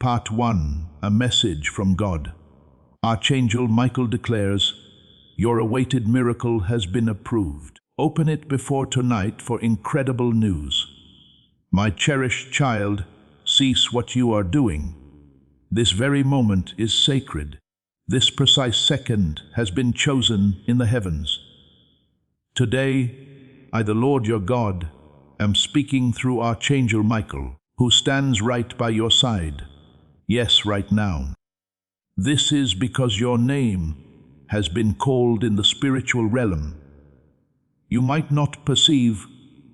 Part 1, a message from God. Archangel Michael declares, "Your awaited miracle has been approved. Open it before tonight for incredible news. My cherished child, cease what you are doing. This very moment is sacred. This precise second has been chosen in the heavens. Today, I, the Lord your God, am speaking through Archangel Michael, who stands right by your side. Yes, right now. This is because your name has been called in the spiritual realm. You might not perceive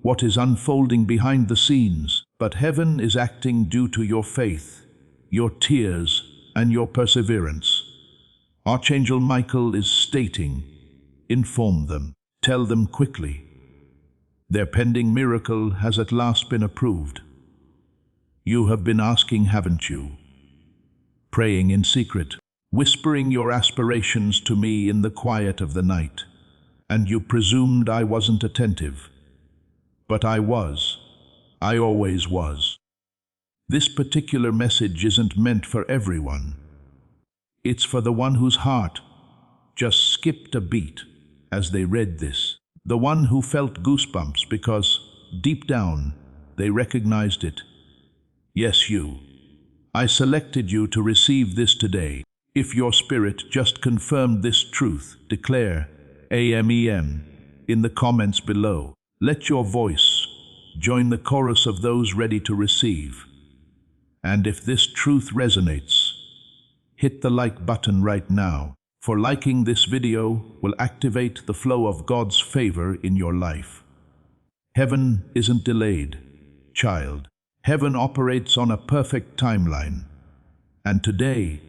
what is unfolding behind the scenes, but heaven is acting due to your faith, your tears, and your perseverance. Archangel Michael is stating, inform them, tell them quickly. Their pending miracle has at last been approved. You have been asking, haven't you? Praying in secret, whispering your aspirations to me in the quiet of the night, and you presumed I wasn't attentive. But I was. I always was. This particular message isn't meant for everyone. It's for the one whose heart just skipped a beat as they read this. The one who felt goosebumps because, deep down, they recognized it. Yes, you. I selected you to receive this today. If your spirit just confirmed this truth, declare AMEN in the comments below. Let your voice join the chorus of those ready to receive. And if this truth resonates, hit the like button right now, for liking this video will activate the flow of God's favor in your life. Heaven isn't delayed, child. Heaven operates on a perfect timeline. And today,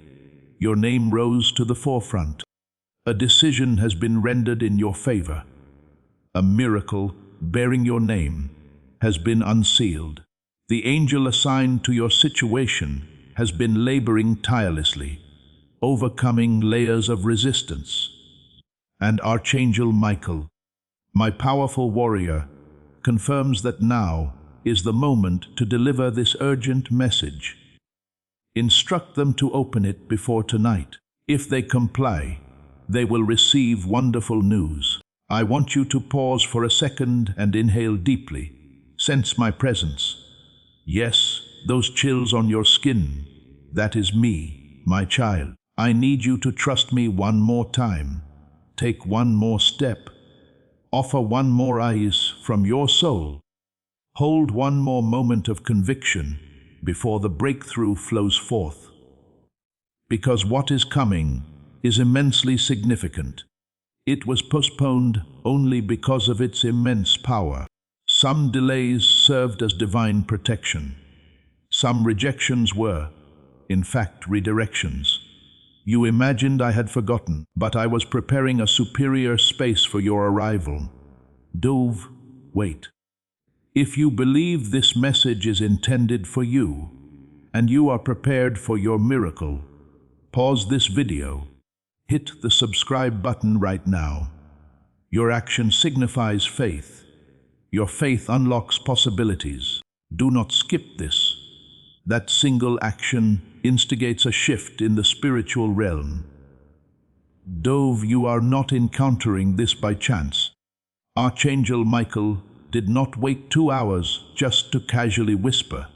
your name rose to the forefront. A decision has been rendered in your favor. A miracle bearing your name has been unsealed. The angel assigned to your situation has been laboring tirelessly, overcoming layers of resistance. And Archangel Michael, my powerful warrior, confirms that now is the moment to deliver this urgent message. Instruct them to open it before tonight. If they comply, they will receive wonderful news. I want you to pause for a second and inhale deeply. Sense my presence. Yes, those chills on your skin. That is me, my child. I need you to trust me one more time. Take one more step. Offer one more eyes from your soul. Hold one more moment of conviction before the breakthrough flows forth. Because what is coming is immensely significant. It was postponed only because of its immense power. Some delays served as divine protection. Some rejections were, in fact, redirections. You imagined I had forgotten, but I was preparing a superior space for your arrival. Dove, wait. If you believe this message is intended for you, and you are prepared for your miracle, pause this video. Hit the subscribe button right now. Your action signifies faith. Your faith unlocks possibilities. Do not skip this. That single action instigates a shift in the spiritual realm. Dove, you are not encountering this by chance. Archangel Michael did not wait 2 hours just to casually whisper.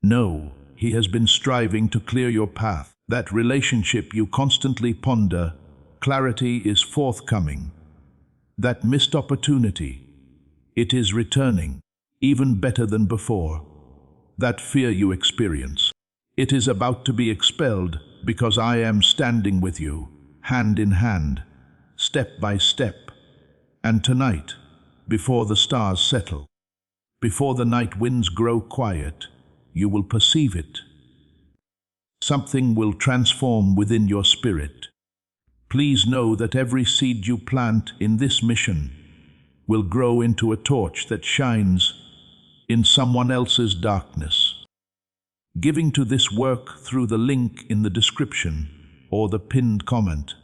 No, he has been striving to clear your path. That relationship you constantly ponder, clarity is forthcoming. That missed opportunity, it is returning, even better than before. That fear you experience, it is about to be expelled because I am standing with you, hand in hand, step by step. And tonight, before the stars settle, before the night winds grow quiet, you will perceive it. Something will transform within your spirit. Please know that every seed you plant in this mission will grow into a torch that shines in someone else's darkness. Giving to this work through the link in the description or the pinned comment.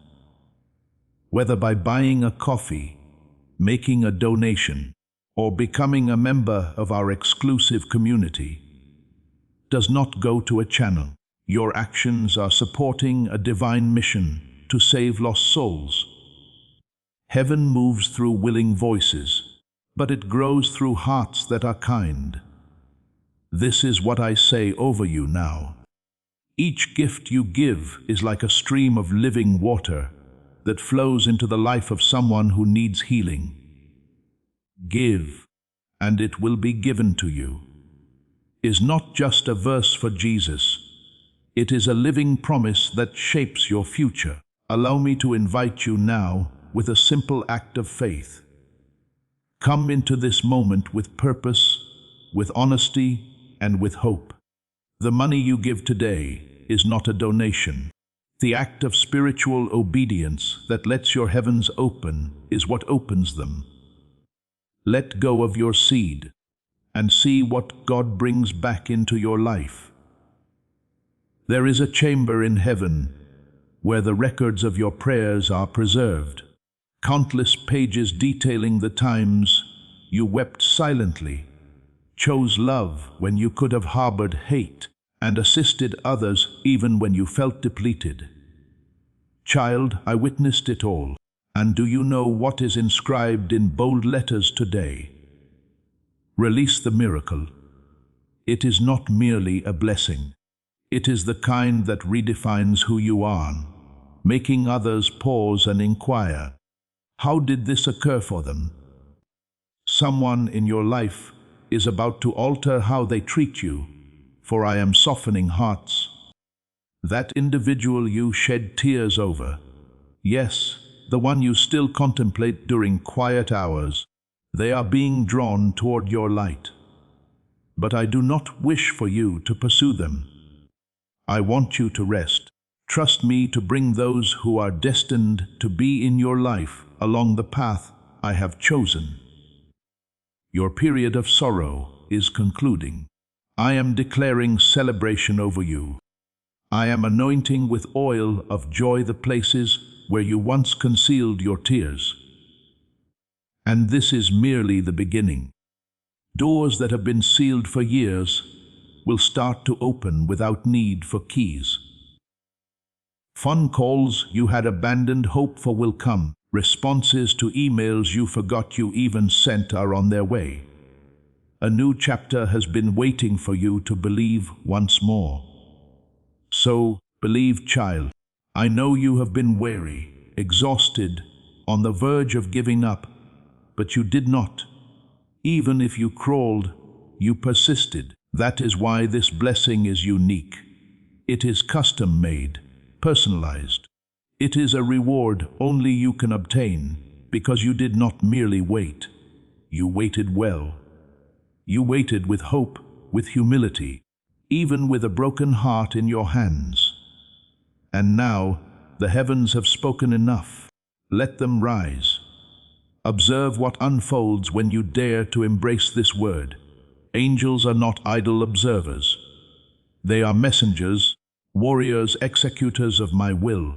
Whether by buying a coffee, making a donation, or becoming a member of our exclusive community, does not go to a channel. Your actions are supporting a divine mission to save lost souls. Heaven moves through willing voices, but it grows through hearts that are kind. This is what I say over you now. Each gift you give is like a stream of living water that flows into the life of someone who needs healing. Give, and it will be given to you is not just a verse for Jesus. It is a living promise that shapes your future. Allow me to invite you now with a simple act of faith. Come into this moment with purpose, with honesty, and with hope. The money you give today is not a donation. The act of spiritual obedience that lets your heavens open is what opens them. Let go of your seed and see what God brings back into your life. There is a chamber in heaven where the records of your prayers are preserved. Countless pages detailing the times you wept silently, chose love when you could have harbored hate, and assisted others even when you felt depleted. Child, I witnessed it all. And do you know what is inscribed in bold letters today? Release the miracle. It is not merely a blessing. It is the kind that redefines who you are, making others pause and inquire, how did this occur for them? Someone in your life is about to alter how they treat you, for I am softening hearts. That individual you shed tears over, yes, the one you still contemplate during quiet hours, they are being drawn toward your light. But I do not wish for you to pursue them. I want you to rest. Trust me to bring those who are destined to be in your life along the path I have chosen. Your period of sorrow is concluding. I am declaring celebration over you. I am anointing with oil of joy the places where you once concealed your tears. And this is merely the beginning. Doors that have been sealed for years will start to open without need for keys. Phone calls you had abandoned hope for will come. Responses to emails you forgot you even sent are on their way. A new chapter has been waiting for you to believe once more. So, believe, child. I know you have been weary, exhausted, on the verge of giving up, but you did not. Even if you crawled, you persisted. That is why this blessing is unique. It is custom-made, personalized. It is a reward only you can obtain, because you did not merely wait. You waited well. You waited with hope, with humility, even with a broken heart in your hands. And now, the heavens have spoken enough. Let them rise. Observe what unfolds when you dare to embrace this word. Angels are not idle observers. They are messengers, warriors, executors of my will.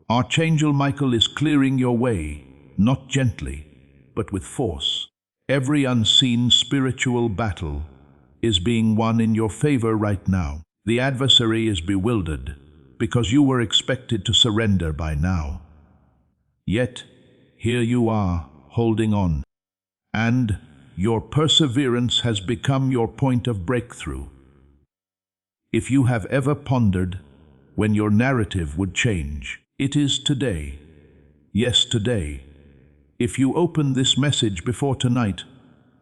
Archangel Michael is clearing your way, not gently, but with force. Every unseen spiritual battle is being won in your favor right now. The adversary is bewildered, because you were expected to surrender by now. Yet, here you are, holding on. And your perseverance has become your point of breakthrough. If you have ever pondered when your narrative would change, it is today. Yes, today. If you open this message before tonight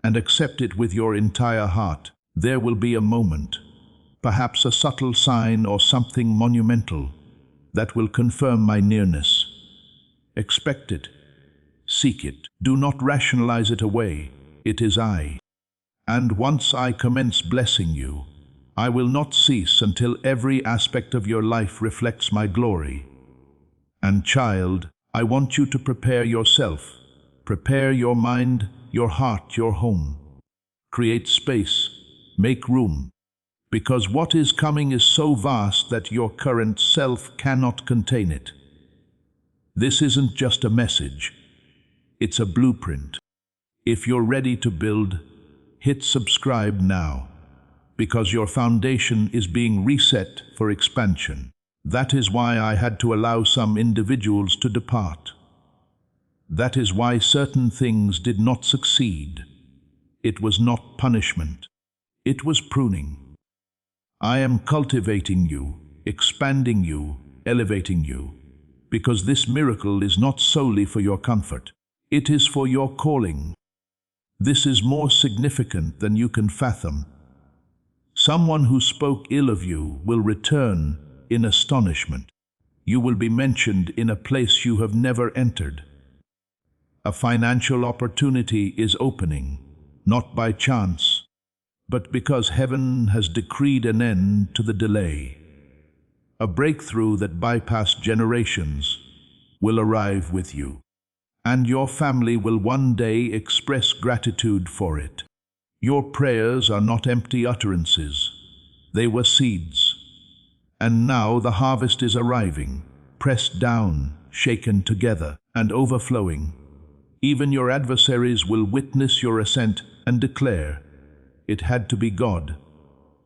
and accept it with your entire heart, there will be a moment, perhaps a subtle sign or something monumental, that will confirm my nearness. Expect it. Seek it. Do not rationalize it away. It is I. And once I commence blessing you, I will not cease until every aspect of your life reflects my glory. And child, I want you to prepare yourself. Prepare your mind, your heart, your home. Create space. Make room. Because what is coming is so vast that your current self cannot contain it. This isn't just a message. It's a blueprint. If you're ready to build, hit subscribe now. because your foundation is being reset for expansion. That is why I had to allow some individuals to depart. That is why certain things did not succeed. It was not punishment. It was pruning. I am cultivating you, expanding you, elevating you, because this miracle is not solely for your comfort. It is for your calling. This is more significant than you can fathom. Someone who spoke ill of you will return in astonishment. You will be mentioned in a place you have never entered. A financial opportunity is opening, not by chance, but because heaven has decreed an end to the delay. A breakthrough that bypassed generations will arrive with you, and your family will one day express gratitude for it. Your prayers are not empty utterances. They were seeds. And now the harvest is arriving, pressed down, shaken together, and overflowing. Even your adversaries will witness your ascent and declare, "It had to be God."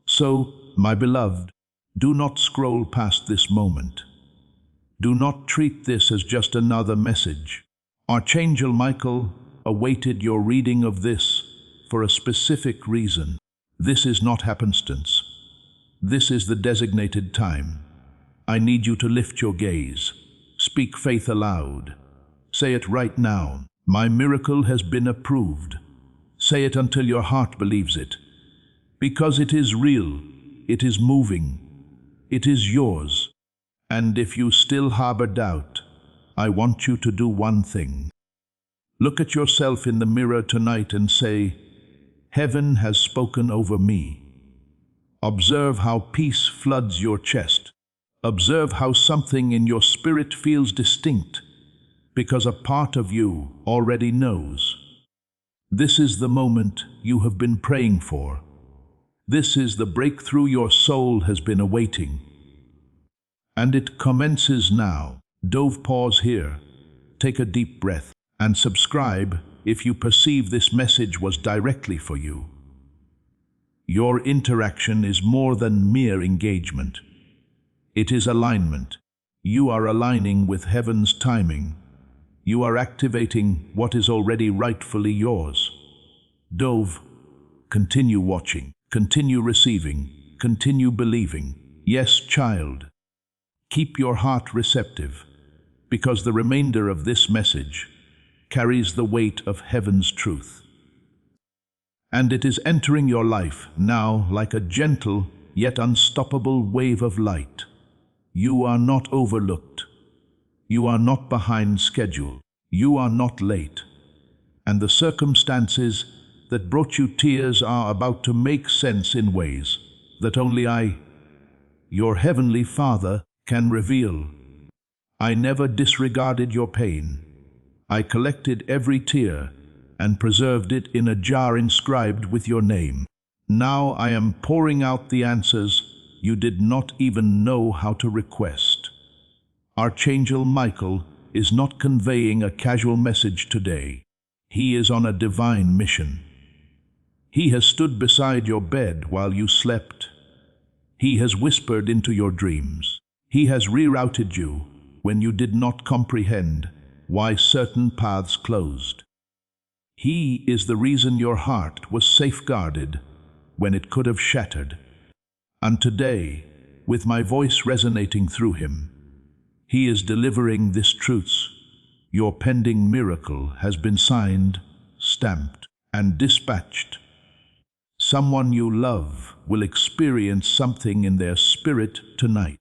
So, my beloved, do not scroll past this moment. Do not treat this as just another message. Archangel Michael awaited your reading of this for a specific reason. This is not happenstance. This is the designated time. I need you to lift your gaze. Speak faith aloud. Say it right now. My miracle has been approved. Say it until your heart believes it. Because it is real, it is moving, it is yours. And if you still harbor doubt, I want you to do one thing. Look at yourself in the mirror tonight and say, "Heaven has spoken over me." Observe how peace floods your chest. Observe how something in your spirit feels distinct, because a part of you already knows. This is the moment you have been praying for. This is the breakthrough your soul has been awaiting. And it commences now. Dove, pause here. Take a deep breath and subscribe if you perceive this message was directly for you. Your interaction is more than mere engagement. It is alignment. You are aligning with heaven's timing. You are activating what is already rightfully yours. Dove, continue watching, continue receiving, continue believing. Yes, child. Keep your heart receptive, because the remainder of this message carries the weight of heaven's truth. And it is entering your life now like a gentle yet unstoppable wave of light. You are not overlooked. You are not behind schedule. You are not late. And the circumstances that brought you tears are about to make sense in ways that only I, your heavenly Father, can reveal. I never disregarded your pain. I collected every tear and preserved it in a jar inscribed with your name. Now I am pouring out the answers you did not even know how to request. Archangel Michael is not conveying a casual message today. He is on a divine mission. He has stood beside your bed while you slept. He has whispered into your dreams. He has rerouted you when you did not comprehend why certain paths closed. He is the reason your heart was safeguarded when it could have shattered. And today, with my voice resonating through him, he is delivering this truth. Your pending miracle has been signed, stamped, and dispatched. Someone you love will experience something in their spirit tonight.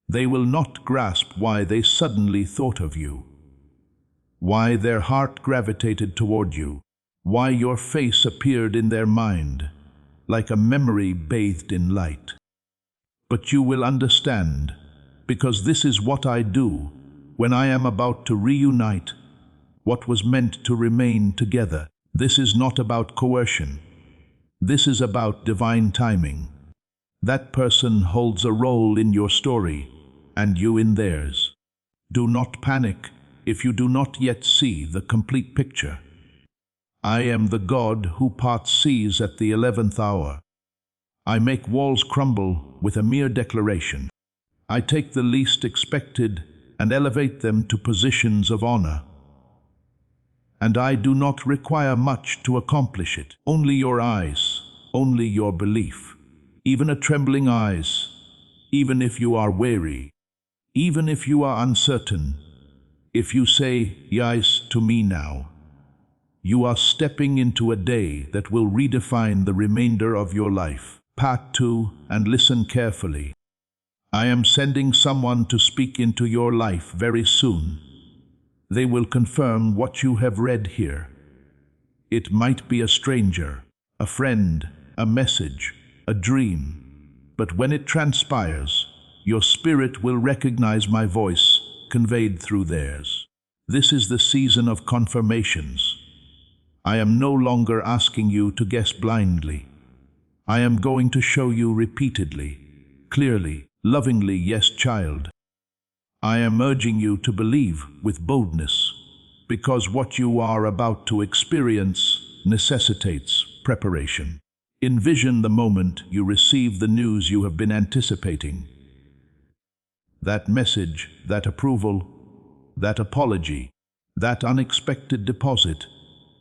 They will not grasp why they suddenly thought of you, why their heart gravitated toward you, why your face appeared in their mind, like a memory bathed in light. But you will understand, because this is what I do when I am about to reunite what was meant to remain together. This is not about coercion. This is about divine timing. That person holds a role in your story, and you in theirs. Do not panic if you do not yet see the complete picture. I am the God who parts seas at the 11th hour. I make walls crumble with a mere declaration. I take the least expected and elevate them to positions of honor. And I do not require much to accomplish it. Only your eyes, only your belief, even a trembling eyes, even if you are weary, even if you are uncertain. If you say yes to me now, you are stepping into a day that will redefine the remainder of your life. Part 2, and listen carefully. I am sending someone to speak into your life very soon. They will confirm what you have read here. It might be a stranger, a friend, a message, a dream. But when it transpires, your spirit will recognize my voice conveyed through theirs. This is the season of confirmations. I am no longer asking you to guess blindly. I am going to show you repeatedly, clearly, lovingly, yes, child. I am urging you to believe with boldness, because what you are about to experience necessitates preparation. Envision the moment you receive the news you have been anticipating. That message, that approval, that apology, that unexpected deposit,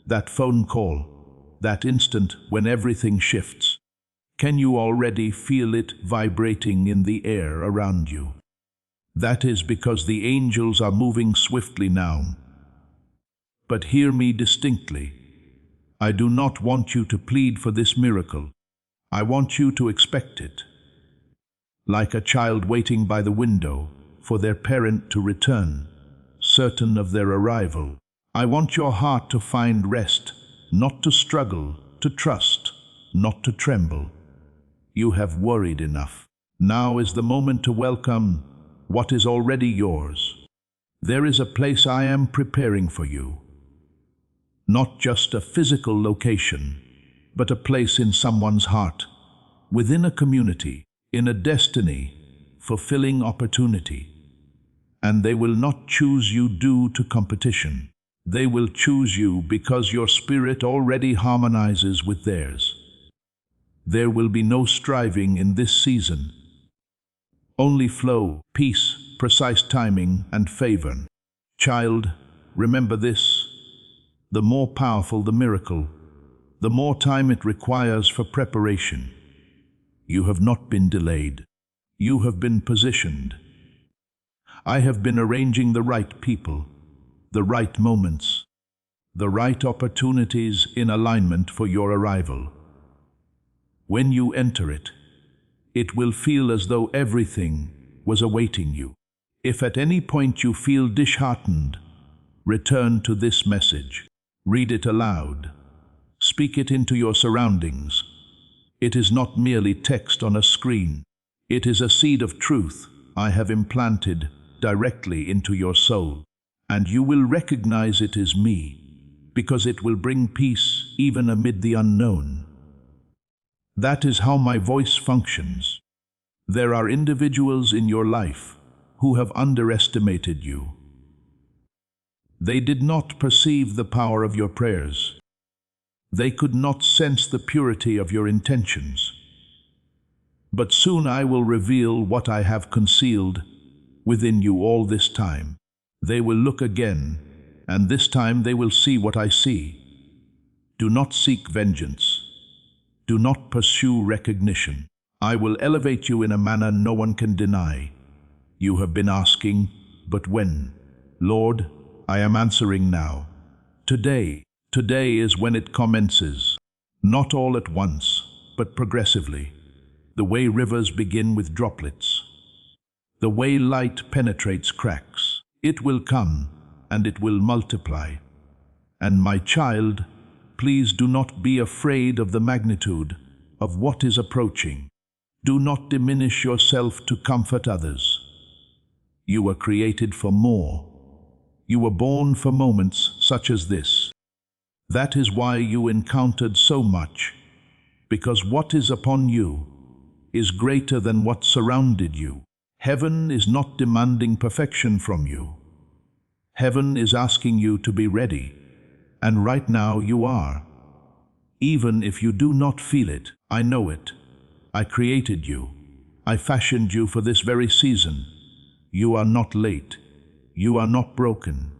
that phone call, that instant when everything shifts. Can you already feel it vibrating in the air around you? That is because the angels are moving swiftly now. But hear me distinctly. I do not want you to plead for this miracle. I want you to expect it. Like a child waiting by the window for their parent to return, certain of their arrival. I want your heart to find rest, not to struggle, to trust, not to tremble. You have worried enough. Now is the moment to welcome what is already yours. There is a place I am preparing for you. Not just a physical location, but a place in someone's heart, within a community, in a destiny, fulfilling opportunity. And they will not choose you due to competition. They will choose you because your spirit already harmonizes with theirs. There will be no striving in this season. Only flow, peace, precise timing, and favor. Child, remember this. The more powerful the miracle, the more time it requires for preparation. You have not been delayed. You have been positioned. I have been arranging the right people, the right moments, the right opportunities in alignment for your arrival. When you enter it, it will feel as though everything was awaiting you. If at any point you feel disheartened, return to this message. Read it aloud. Speak it into your surroundings. It is not merely text on a screen. It is a seed of truth I have implanted directly into your soul. And you will recognize it as me, because it will bring peace even amid the unknown. That is how my voice functions. There are individuals in your life who have underestimated you. They did not perceive the power of your prayers. They could not sense the purity of your intentions. But soon I will reveal what I have concealed within you all this time. They will look again, and this time they will see what I see. Do not seek vengeance. Do not pursue recognition. I will elevate you in a manner no one can deny. You have been asking, but when? Lord, I am answering now. Today is when it commences. Not all at once, but progressively. The way rivers begin with droplets. The way light penetrates cracks. It will come, and it will multiply. And my child, please do not be afraid of the magnitude of what is approaching. Do not diminish yourself to comfort others. You were created for more. You were born for moments such as this. That is why you encountered so much, because what is upon you is greater than what surrounded you. Heaven is not demanding perfection from you. Heaven is asking you to be ready, and right now you are. Even if you do not feel it, I know it. I created you. I fashioned you for this very season. You are not late. You are not broken.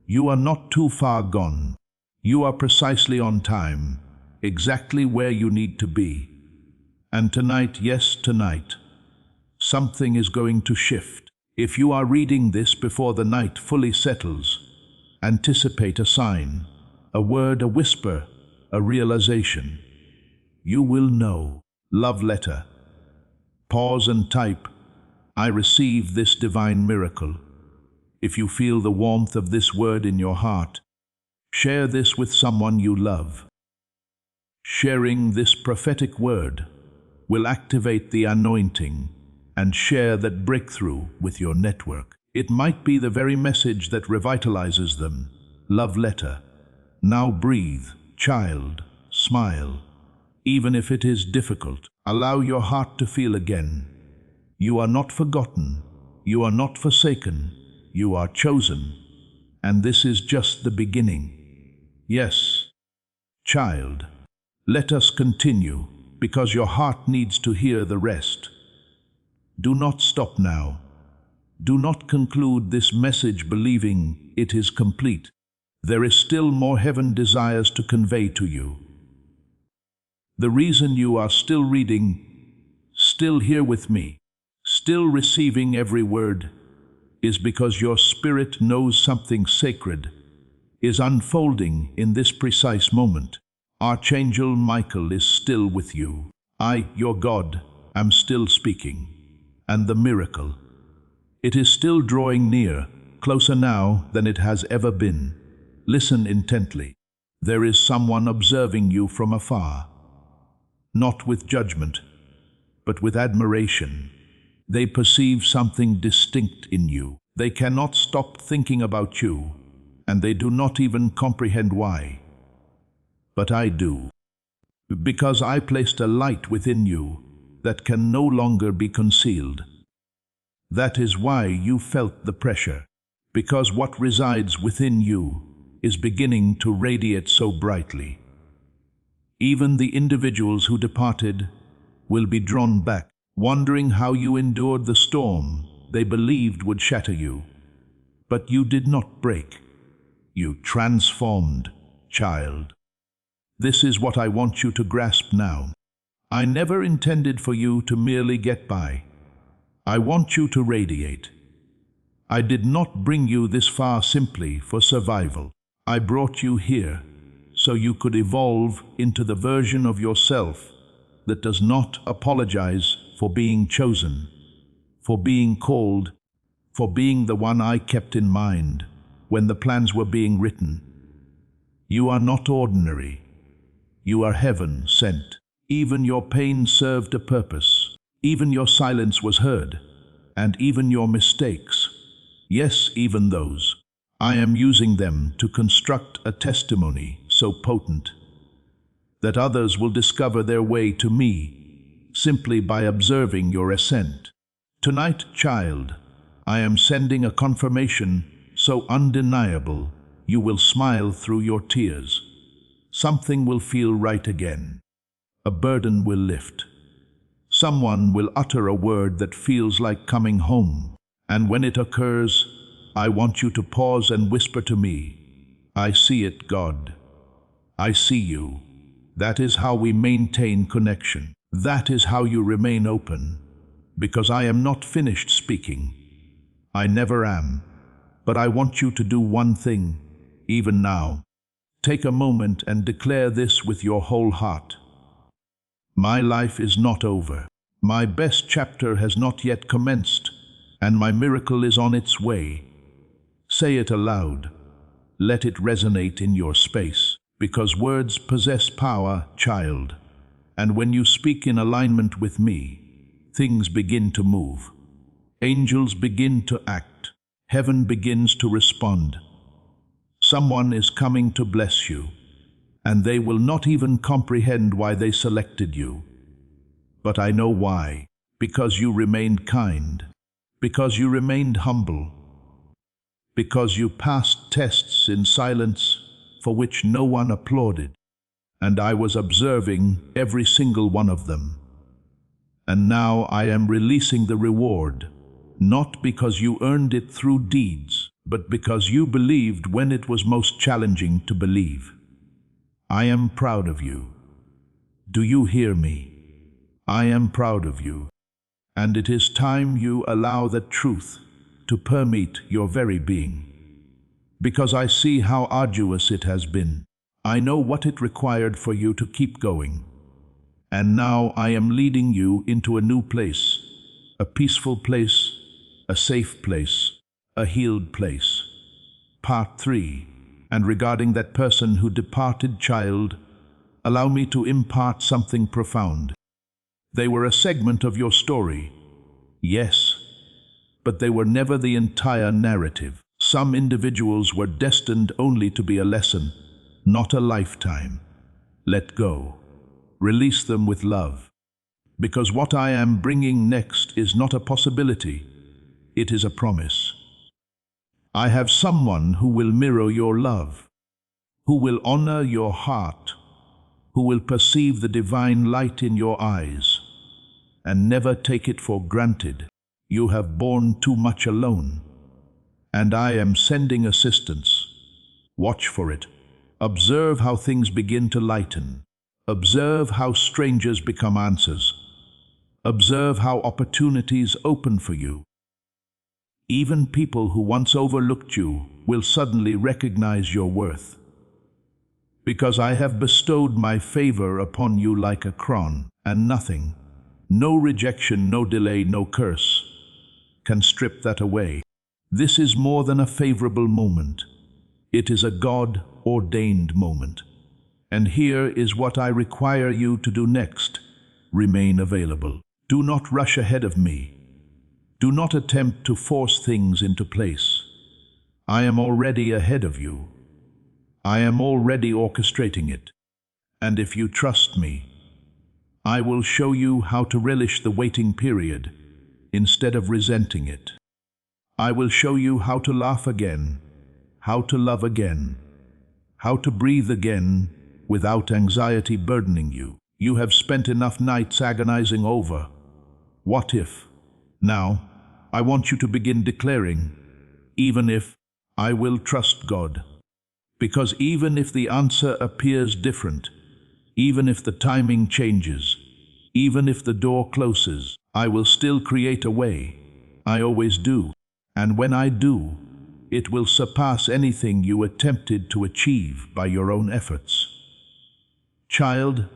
You are not too far gone. You are precisely on time, exactly where you need to be. And tonight, yes, tonight, something is going to shift. If you are reading this before the night fully settles, anticipate a sign, a word, a whisper, a realization. You will know. Love letter. Pause and type, I receive this divine miracle. If you feel the warmth of this word in your heart, share this with someone you love. Sharing this prophetic word will activate the anointing and share that breakthrough with your network. It might be the very message that revitalizes them. Love letter. Now breathe, child, smile. Even if it is difficult, allow your heart to feel again. You are not forgotten. You are not forsaken. You are chosen. And this is just the beginning. Yes, child, let us continue, because your heart needs to hear the rest. Do not stop now. Do not conclude this message believing it is complete. There is still more heaven desires to convey to you. The reason you are still reading, still here with me, still receiving every word, is because your spirit knows something sacred is unfolding in this precise moment. Archangel Michael is still with you. I, your God, am still speaking. And the miracle, it is still drawing near, closer now than it has ever been. Listen intently. There is someone observing you from afar. Not with judgment, but with admiration. They perceive something distinct in you. They cannot stop thinking about you, and they do not even comprehend why. But I do, because I placed a light within you that can no longer be concealed. That is why you felt the pressure, because what resides within you is beginning to radiate so brightly. Even the individuals who departed will be drawn back, wondering how you endured the storm they believed would shatter you. But you did not break. You transformed, child. This is what I want you to grasp now. I never intended for you to merely get by. I want you to radiate. I did not bring you this far simply for survival. I brought you here so you could evolve into the version of yourself that does not apologize for being chosen, for being called, for being the one I kept in mind when the plans were being written. You are not ordinary. You are heaven sent. Even your pain served a purpose. Even your silence was heard. And even your mistakes, yes, even those, I am using them to construct a testimony so potent that others will discover their way to me simply by observing your ascent. Tonight, child, I am sending a confirmation so undeniable you will smile through your tears. Something will feel right again. A burden will lift. Someone will utter a word that feels like coming home. And when it occurs, I want you to pause and whisper to me, I see it, God. I see you. That is how we maintain connection. That is how you remain open. Because I am not finished speaking. I never am. But I want you to do one thing, even now. Take a moment and declare this with your whole heart. My life is not over. My best chapter has not yet commenced, and my miracle is on its way. Say it aloud. Let it resonate in your space, because words possess power, child. And when you speak in alignment with me, things begin to move. Angels begin to act. Heaven begins to respond. Someone is coming to bless you, and they will not even comprehend why they selected you. But I know why. Because you remained kind. Because you remained humble. Because you passed tests in silence for which no one applauded. And I was observing every single one of them. And now I am releasing the reward, not because you earned it through deeds, but because you believed when it was most challenging to believe. I am proud of you. Do you hear me? I am proud of you. And it is time you allow that truth to permeate your very being. Because I see how arduous it has been. I know what it required for you to keep going. And now I am leading you into a new place, a peaceful place, a safe place, a healed place. Part 3. And regarding that person who departed, child, allow me to impart something profound. They were a segment of your story, yes, but they were never the entire narrative. Some individuals were destined only to be a lesson, not a lifetime. Let go. Release them with love. Because what I am bringing next is not a possibility, it is a promise. I have someone who will mirror your love, who will honor your heart, who will perceive the divine light in your eyes, and never take it for granted. You have borne too much alone, and I am sending assistance. Watch for it. Observe how things begin to lighten. Observe how strangers become answers. Observe how opportunities open for you. Even people who once overlooked you will suddenly recognize your worth. Because I have bestowed my favor upon you like a crown, and nothing, no rejection, no delay, no curse, can strip that away. This is more than a favorable moment. It is a God-ordained moment. And here is what I require you to do next. Remain available. Do not rush ahead of me. Do not attempt to force things into place. I am already ahead of you. I am already orchestrating it. And if you trust me, I will show you how to relish the waiting period instead of resenting it. I will show you how to laugh again, how to love again, how to breathe again without anxiety burdening you. You have spent enough nights agonizing over, what if? Now, I want you to begin declaring, even if, I will trust God. Because even if the answer appears different, even if the timing changes, even if the door closes, I will still create a way. I always do. And when I do, it will surpass anything you attempted to achieve by your own efforts. Child,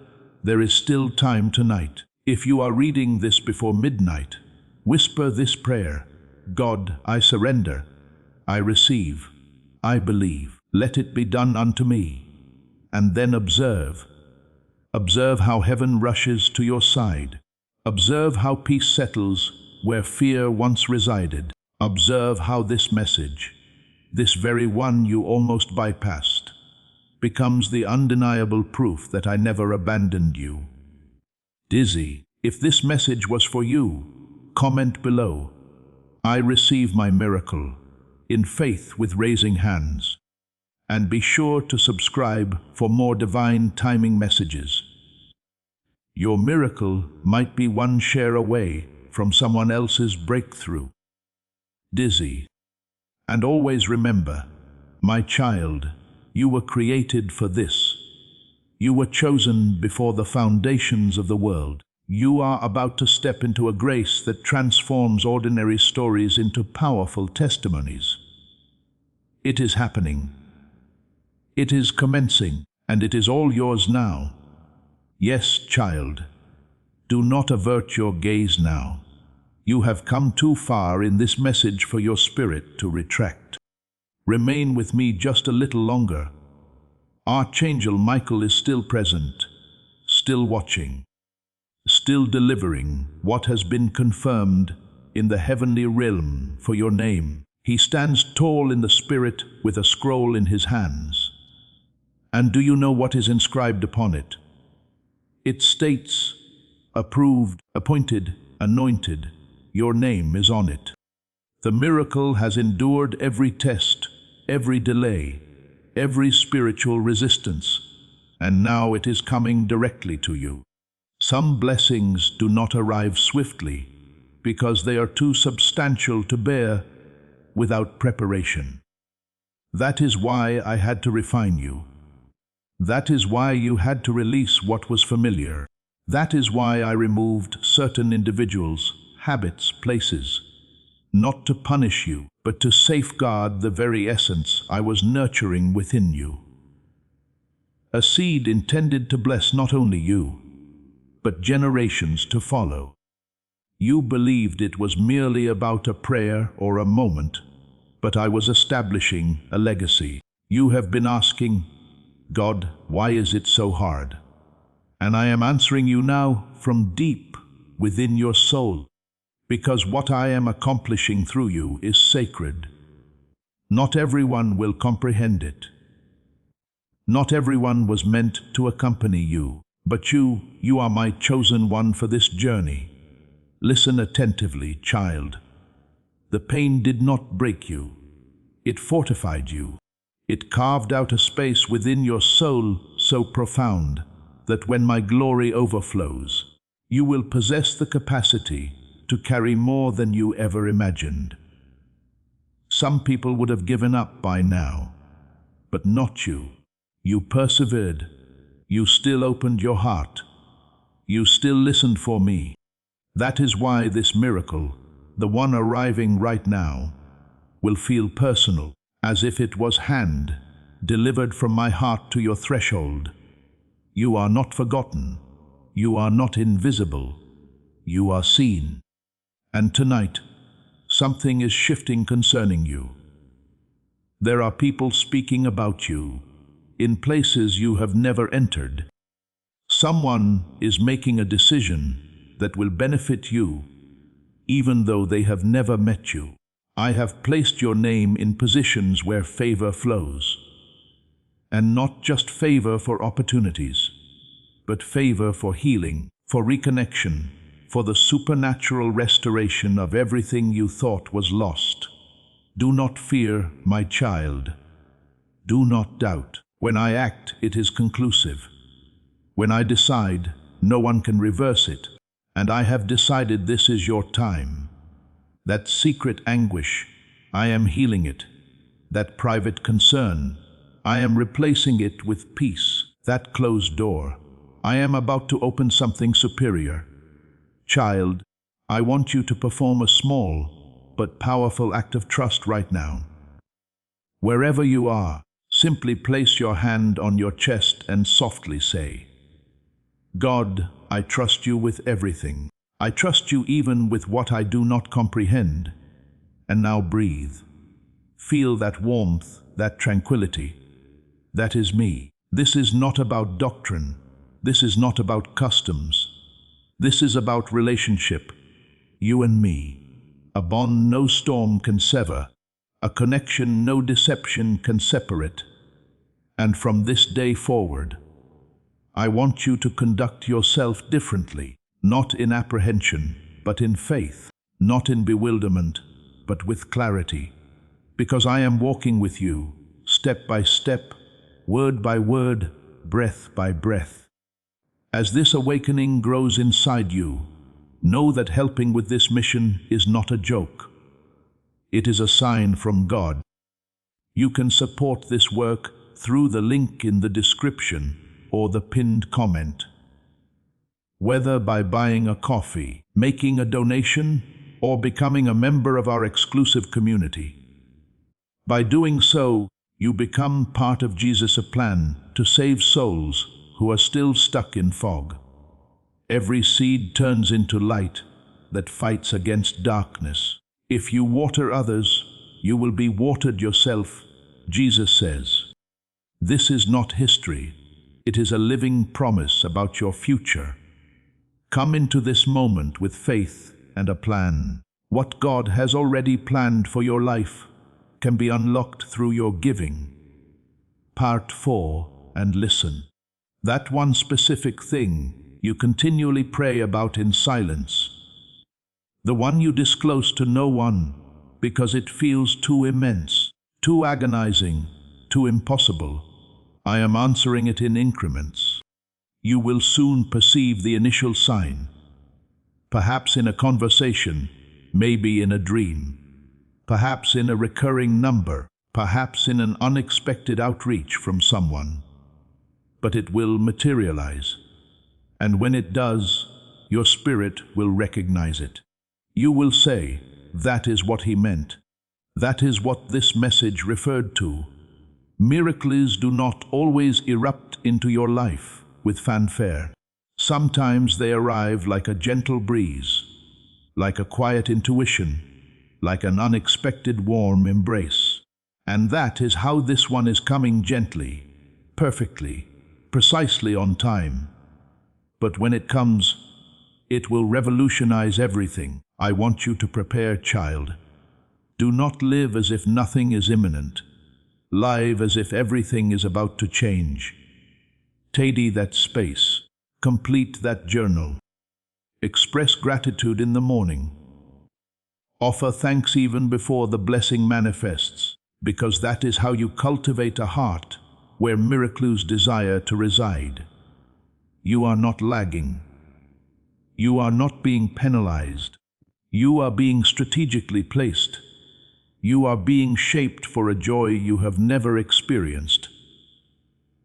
there is still time tonight. If you are reading this before midnight, whisper this prayer: God, I surrender, I receive, I believe. Let it be done unto me. And then observe. Observe how heaven rushes to your side. Observe how peace settles where fear once resided. Observe how this message, this very one you almost bypassed, becomes the undeniable proof that I never abandoned you. Dizzy, if this message was for you, comment below. I receive my miracle, in faith with raising hands. And be sure to subscribe for more divine timing messages. Your miracle might be one share away from someone else's breakthrough. Dizzy. And always remember, my child, you were created for this. You were chosen before the foundations of the world. You are about to step into a grace that transforms ordinary stories into powerful testimonies. It is happening. It is commencing, and it is all yours now. Yes, child, do not avert your gaze now. You have come too far in this message for your spirit to retract. Remain with me just a little longer. Archangel Michael is still present, still watching, still delivering what has been confirmed in the heavenly realm for your name. He stands tall in the spirit with a scroll in his hands. And do you know what is inscribed upon it? It states, approved, appointed, anointed. Your name is on it. The miracle has endured every test, every delay, every spiritual resistance, and now it is coming directly to you. Some blessings do not arrive swiftly because they are too substantial to bear without preparation. That is why I had to refine you. That is why you had to release what was familiar. That is why I removed certain individuals, habits, places, not to punish you, but to safeguard the very essence I was nurturing within you. A seed intended to bless not only you, but generations to follow. You believed it was merely about a prayer or a moment, but I was establishing a legacy. You have been asking, God, why is it so hard? And I am answering you now from deep within your soul, because what I am accomplishing through you is sacred. Not everyone will comprehend it. Not everyone was meant to accompany you, but you are my chosen one for this journey. Listen attentively, child. The pain did not break you. It fortified you. It carved out a space within your soul so profound that when my glory overflows, you will possess the capacity to carry more than you ever imagined. Some people would have given up by now, but not you. You persevered. You still opened your heart. You still listened for me. That is why this miracle, the one arriving right now, will feel personal, as if it was hand delivered from my heart to your threshold. You are not forgotten. You are not invisible. You are seen. And tonight, something is shifting concerning you. There are people speaking about you in places you have never entered. Someone is making a decision that will benefit you, even though they have never met you. I have placed your name in positions where favor flows. And not just favor for opportunities, but favor for healing, for reconnection, for the supernatural restoration of everything you thought was lost. Do not fear, my child. Do not doubt. When I act, it is conclusive. When I decide, no one can reverse it. And I have decided this is your time. That secret anguish, I am healing it. That private concern, I am replacing it with peace. That closed door, I am about to open something superior. Child, I want you to perform a small but powerful act of trust right now. Wherever you are, simply place your hand on your chest and softly say, God, I trust you with everything. I trust you even with what I do not comprehend. And now breathe. Feel that warmth, that tranquility. That is me. This is not about doctrine. This is not about customs. This is about relationship. You and me. A bond no storm can sever. A connection no deception can separate. And from this day forward, I want you to conduct yourself differently, not in apprehension, but in faith, not in bewilderment, but with clarity. Because I am walking with you, step by step, word by word, breath by breath. As this awakening grows inside you, know that helping with this mission is not a joke. It is a sign from God. You can support this work through the link in the description or the pinned comment. Whether by buying a coffee, making a donation, or becoming a member of our exclusive community. By doing so, you become part of Jesus' plan to save souls who are still stuck in fog. Every seed turns into light that fights against darkness. If you water others, you will be watered yourself, Jesus says. This is not history. It is a living promise about your future. Come into this moment with faith and a plan. What God has already planned for your life can be unlocked through your giving. Part 4, and listen. That one specific thing you continually pray about in silence. The one you disclose to no one because it feels too immense, too agonizing, too impossible. I am answering it in increments. You will soon perceive the initial sign, perhaps in a conversation, maybe in a dream, perhaps in a recurring number, perhaps in an unexpected outreach from someone. But it will materialize, and when it does, your spirit will recognize it. You will say, "That is what he meant. That is what this message referred to." Miracles do not always erupt into your life with fanfare. Sometimes they arrive like a gentle breeze, like a quiet intuition, like an unexpected warm embrace. And that is how this one is coming, gently, perfectly, precisely on time. But when it comes, it will revolutionize everything. I want you to prepare, child. Do not live as if nothing is imminent. Live as if everything is about to change. Tidy that space. Complete that journal. Express gratitude in the morning. Offer thanks even before the blessing manifests, because that is how you cultivate a heart where miracles desire to reside. You are not lagging. You are not being penalized. You are being strategically placed. You are being shaped for a joy you have never experienced.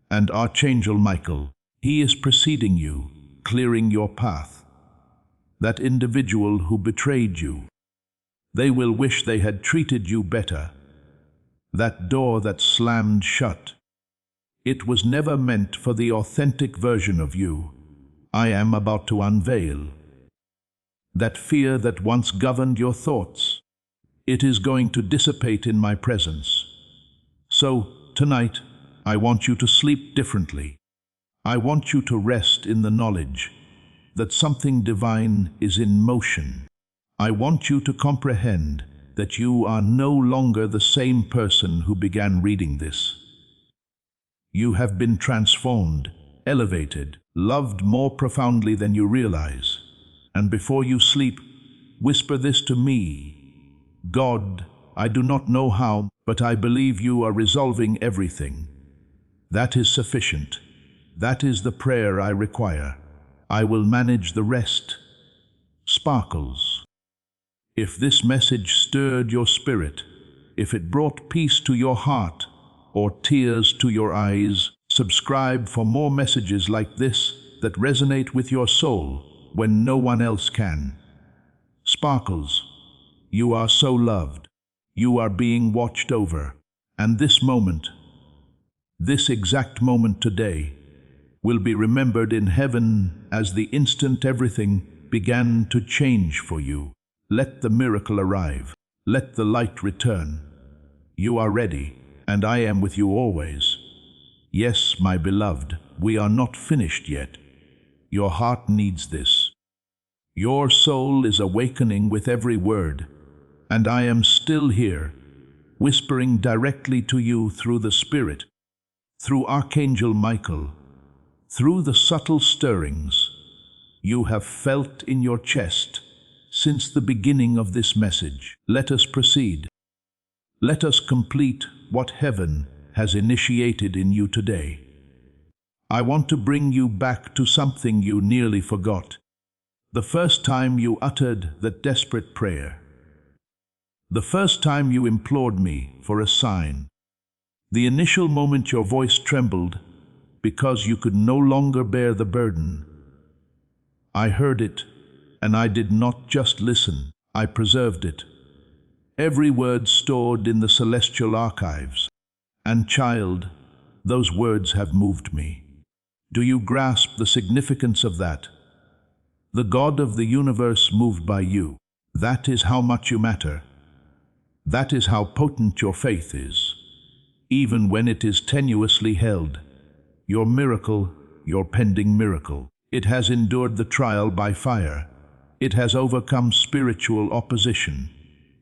And Archangel Michael, he is preceding you, clearing your path. That individual who betrayed you, they will wish they had treated you better. That door that slammed shut, it was never meant for the authentic version of you I am about to unveil. That fear that once governed your thoughts, it is going to dissipate in my presence. So, tonight, I want you to sleep differently. I want you to rest in the knowledge that something divine is in motion. I want you to comprehend that you are no longer the same person who began reading this. You have been transformed, elevated, loved more profoundly than you realize. And before you sleep, whisper this to me. God, I do not know how, but I believe you are resolving everything. That is sufficient. That is the prayer I require. I will manage the rest. Sparkles. If this message stirred your spirit, if it brought peace to your heart or tears to your eyes, subscribe for more messages like this that resonate with your soul when no one else can. Sparkles, you are so loved. You are being watched over. And this moment, this exact moment today, will be remembered in heaven as the instant everything began to change for you. Let the miracle arrive. Let the light return. You are ready, and I am with you always. Yes, my beloved, we are not finished yet. Your heart needs this. Your soul is awakening with every word, and I am still here, whispering directly to you through the Spirit, through Archangel Michael, through the subtle stirrings you have felt in your chest since the beginning of this message. Let us proceed. Let us complete what heaven has initiated in you today. I want to bring you back to something you nearly forgot. The first time you uttered that desperate prayer. The first time you implored me for a sign. The initial moment your voice trembled because you could no longer bear the burden. I heard it, and I did not just listen. I preserved it. Every word stored in the celestial archives. And child, those words have moved me. Do you grasp the significance of that? The God of the universe moved by you. That is how much you matter. That is how potent your faith is. Even when it is tenuously held, your miracle, your pending miracle, it has endured the trial by fire. It has overcome spiritual opposition.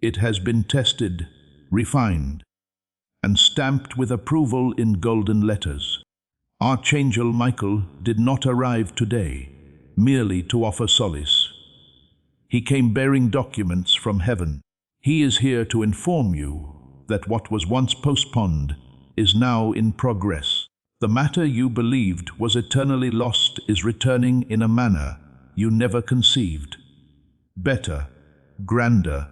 It has been tested, refined, and stamped with approval in golden letters. Archangel Michael did not arrive today merely to offer solace. He came bearing documents from heaven. He is here to inform you that what was once postponed is now in progress. The matter you believed was eternally lost is returning in a manner you never conceived. Better, grander,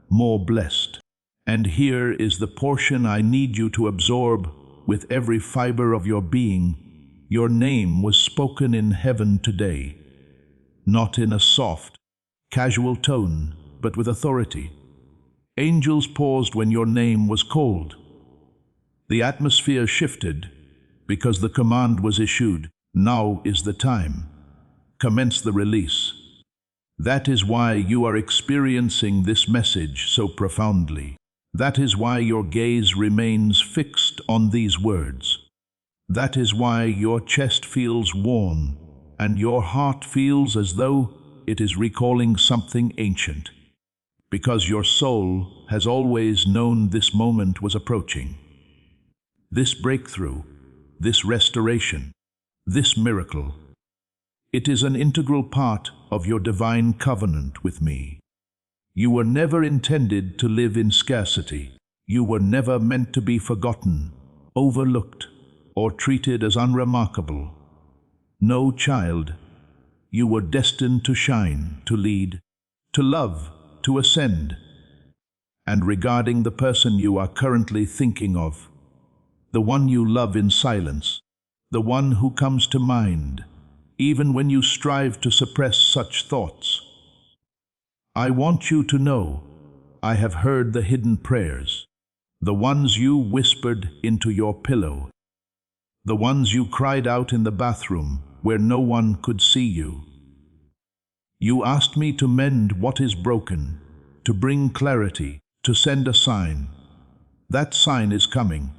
more blessed. And here is the portion I need you to absorb with every fiber of your being. Your name was spoken in heaven today, not in a soft, casual tone, but with authority. Angels paused when your name was called. The atmosphere shifted because the command was issued. Now is the time. Commence the release. That is why you are experiencing this message so profoundly. That is why your gaze remains fixed on these words. That is why your chest feels warm and your heart feels as though it is recalling something ancient. Because your soul has always known this moment was approaching. This breakthrough, this restoration, this miracle. It is an integral part of your divine covenant with me. You were never intended to live in scarcity. You were never meant to be forgotten, overlooked, or treated as unremarkable. No, child, you were destined to shine, to lead, to love, to ascend. And regarding the person you are currently thinking of, the one you love in silence, the one who comes to mind, even when you strive to suppress such thoughts, I want you to know I have heard the hidden prayers, the ones you whispered into your pillow, the ones you cried out in the bathroom where no one could see you. You asked me to mend what is broken, to bring clarity, to send a sign. That sign is coming.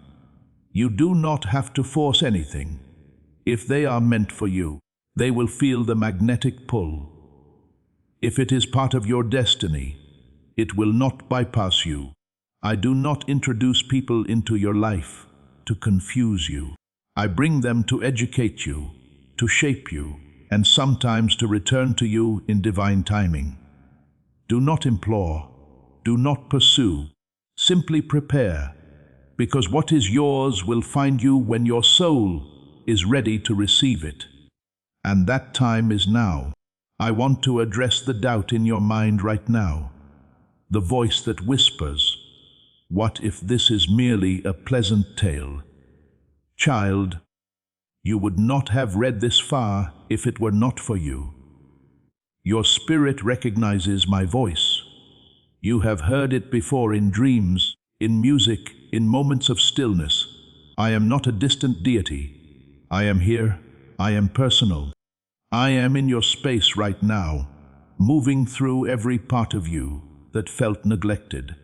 You do not have to force anything. If they are meant for you, they will feel the magnetic pull. If it is part of your destiny, it will not bypass you. I do not introduce people into your life to confuse you. I bring them to educate you, to shape you, and sometimes to return to you in divine timing. Do not implore, do not pursue, simply prepare, because what is yours will find you when your soul is ready to receive it. And that time is now. I want to address the doubt in your mind right now, the voice that whispers, what if this is merely a pleasant tale? Child, you would not have read this far if it were not for you. Your spirit recognizes my voice. You have heard it before in dreams, in music, in moments of stillness. I am not a distant deity. I am here. I am personal. I am in your space right now, moving through every part of you that felt neglected.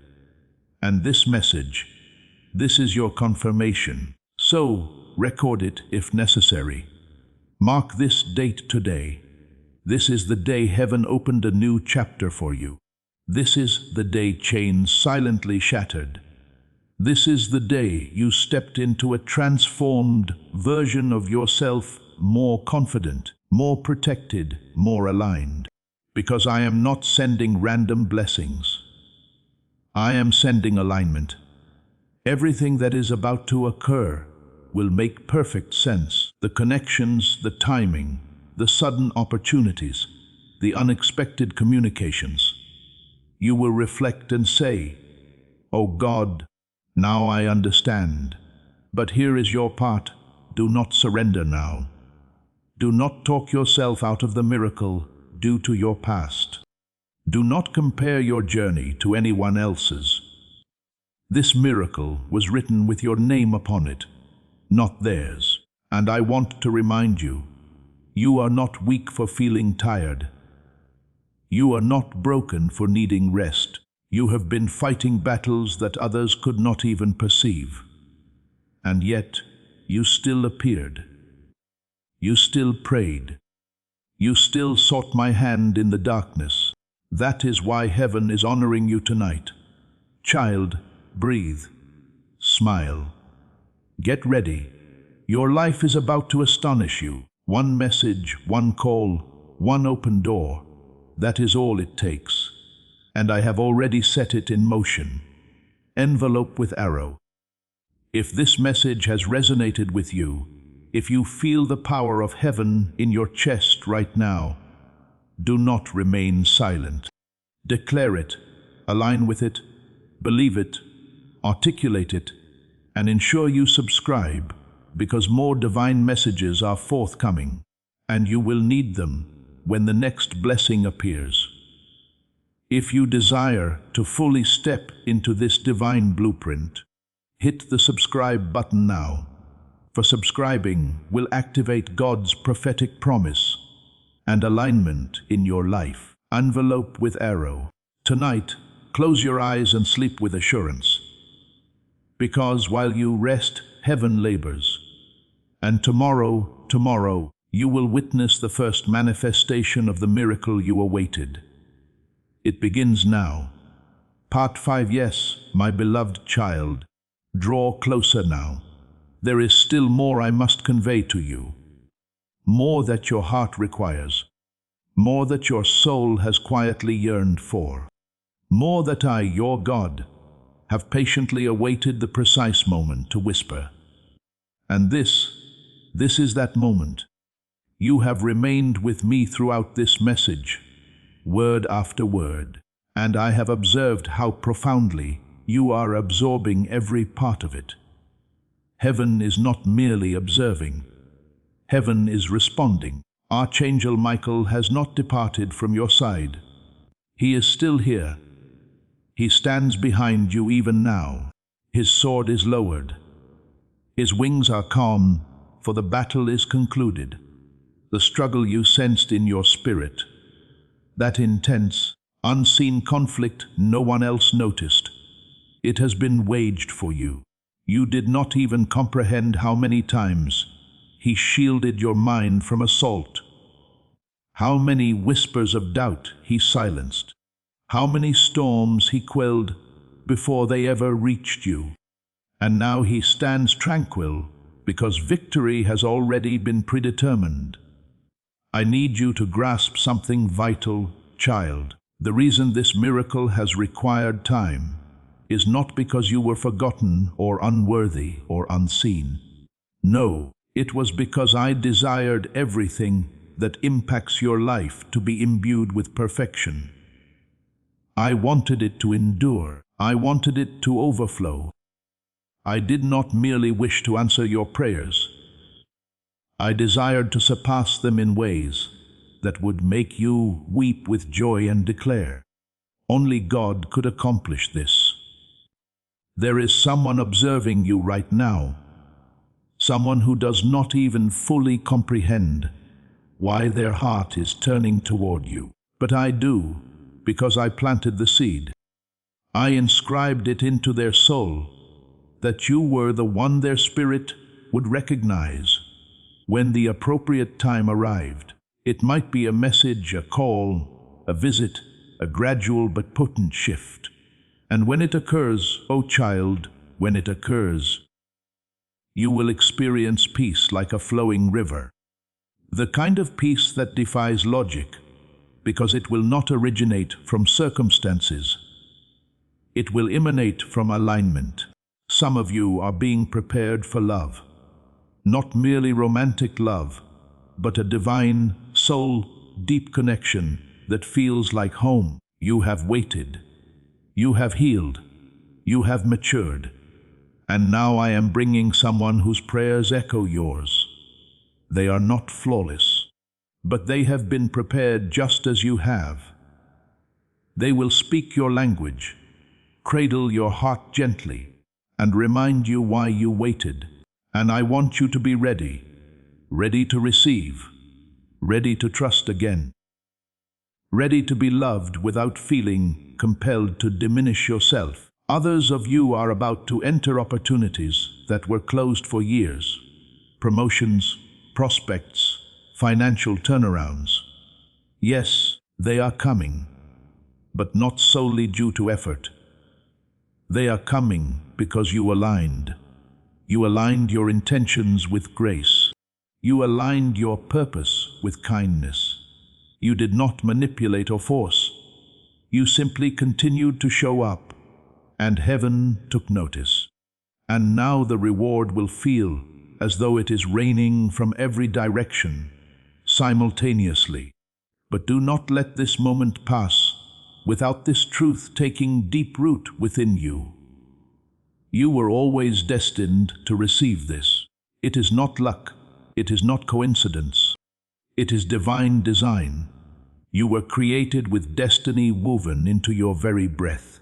And this message, this is your confirmation. So, record it if necessary. Mark this date today. This is the day heaven opened a new chapter for you. This is the day chains silently shattered. This is the day you stepped into a transformed version of yourself, more confident, more protected, more aligned. Because I am not sending random blessings. I am sending alignment. Everything that is about to occur will make perfect sense. The connections, the timing, the sudden opportunities, the unexpected communications. You will reflect and say, "Oh God, now I understand." But here is your part. Do not surrender now. Do not talk yourself out of the miracle due to your past. Do not compare your journey to anyone else's. This miracle was written with your name upon it, not theirs. And I want to remind you, you are not weak for feeling tired. You are not broken for needing rest. You have been fighting battles that others could not even perceive. And yet, you still appeared. You still prayed. You still sought my hand in the darkness. That is why heaven is honoring you tonight. Child, breathe. Smile. Get ready. Your life is about to astonish you. One message, one call, one open door. That is all it takes. And I have already set it in motion. Envelope with arrow. If this message has resonated with you, If you feel the power of heaven in your chest right now, do not remain silent. Declare it, align with it, believe it, articulate it, and ensure you subscribe, because more divine messages are forthcoming, and you will need them when the next blessing appears. If you desire to fully step into this divine blueprint, hit the subscribe button now, for subscribing will activate God's prophetic promise and alignment in your life. Envelope with arrow. Tonight, close your eyes and sleep with assurance, because while you rest, heaven labors. And tomorrow, you will witness the first manifestation of the miracle you awaited. It begins now. Part 5. Yes, my beloved child, draw closer now. There is still more I must convey to you. More that your heart requires. More that your soul has quietly yearned for. More that I, your God, have patiently awaited the precise moment to whisper. And this is that moment. You have remained with me throughout this message, word after word, and I have observed how profoundly you are absorbing every part of it. Heaven is not merely observing. Heaven is responding. Archangel Michael has not departed from your side. He is still here. He stands behind you even now. His sword is lowered. His wings are calm, for the battle is concluded. The struggle you sensed in your spirit, that intense, unseen conflict no one else noticed, it has been waged for you. You did not even comprehend how many times he shielded your mind from assault. How many whispers of doubt he silenced. How many storms he quelled before they ever reached you. And now he stands tranquil because victory has already been predetermined. I need you to grasp something vital, child. The reason this miracle has required time is not because you were forgotten or unworthy or unseen. No, it was because I desired everything that impacts your life to be imbued with perfection. I wanted it to endure. I wanted it to overflow. I did not merely wish to answer your prayers. I desired to surpass them in ways that would make you weep with joy and declare, only God could accomplish this. There is someone observing you right now, someone who does not even fully comprehend why their heart is turning toward you. But I do, because I planted the seed. I inscribed it into their soul, that you were the one their spirit would recognize when the appropriate time arrived. It might be a message, a call, a visit, a gradual but potent shift. And when it occurs, oh child, when it occurs, you will experience peace like a flowing river. The kind of peace that defies logic, because it will not originate from circumstances. It will emanate from alignment. Some of you are being prepared for love. Not merely romantic love, but a divine, soul, deep connection that feels like home. You have waited. You have healed. You have matured. And now I am bringing someone whose prayers echo yours. They are not flawless, but they have been prepared just as you have. They will speak your language, cradle your heart gently, and remind you why you waited. And I want you to be ready, ready to receive, ready to trust again, ready to be loved without feeling compelled to diminish yourself. Others of you are about to enter opportunities that were closed for years. Promotions, prospects, financial turnarounds. Yes, they are coming, but not solely due to effort. They are coming because you aligned. You aligned your intentions with grace. You aligned your purpose with kindness. You did not manipulate or force. You simply continued to show up, and heaven took notice. And now the reward will feel as though it is raining from every direction, simultaneously. But do not let this moment pass without this truth taking deep root within you. You were always destined to receive this. It is not luck, it is not coincidence, it is divine design. You were created with destiny woven into your very breath.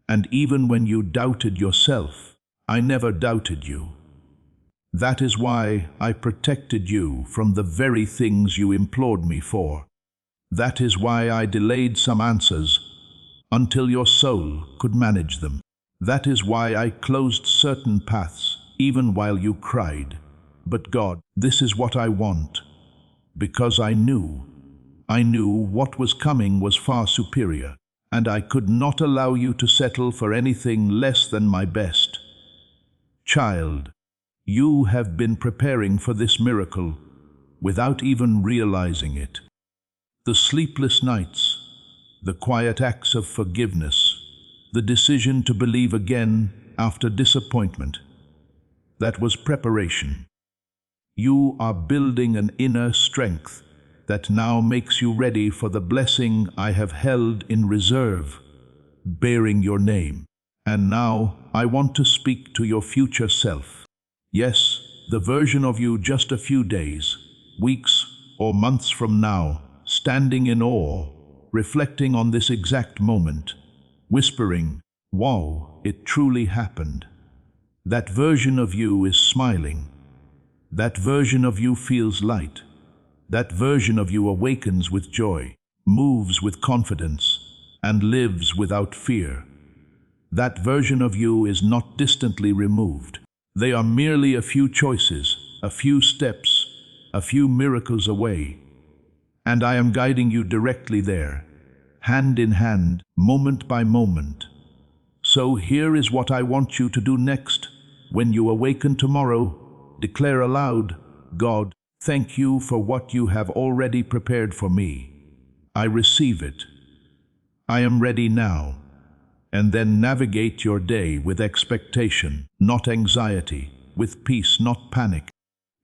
And even when you doubted yourself, I never doubted you. That is why I protected you from the very things you implored me for. That is why I delayed some answers until your soul could manage them. That is why I closed certain paths even while you cried. But God, this is what I want, because I knew what was coming was far superior, and I could not allow you to settle for anything less than my best. Child, you have been preparing for this miracle without even realizing it. The sleepless nights, the quiet acts of forgiveness, the decision to believe again after disappointment, that was preparation. You are building an inner strength that now makes you ready for the blessing I have held in reserve, bearing your name. And now I want to speak to your future self. Yes, the version of you just a few days, weeks, or months from now, standing in awe, reflecting on this exact moment, whispering, "Wow, it truly happened." That version of you is smiling. That version of you feels light. That version of you awakens with joy, moves with confidence, and lives without fear. That version of you is not distantly removed. They are merely a few choices, a few steps, a few miracles away. And I am guiding you directly there, hand in hand, moment by moment. So here is what I want you to do next. When you awaken tomorrow, declare aloud, "God, thank you for what you have already prepared for me. I receive it. I am ready now." And then navigate your day with expectation, not anxiety, with peace, not panic.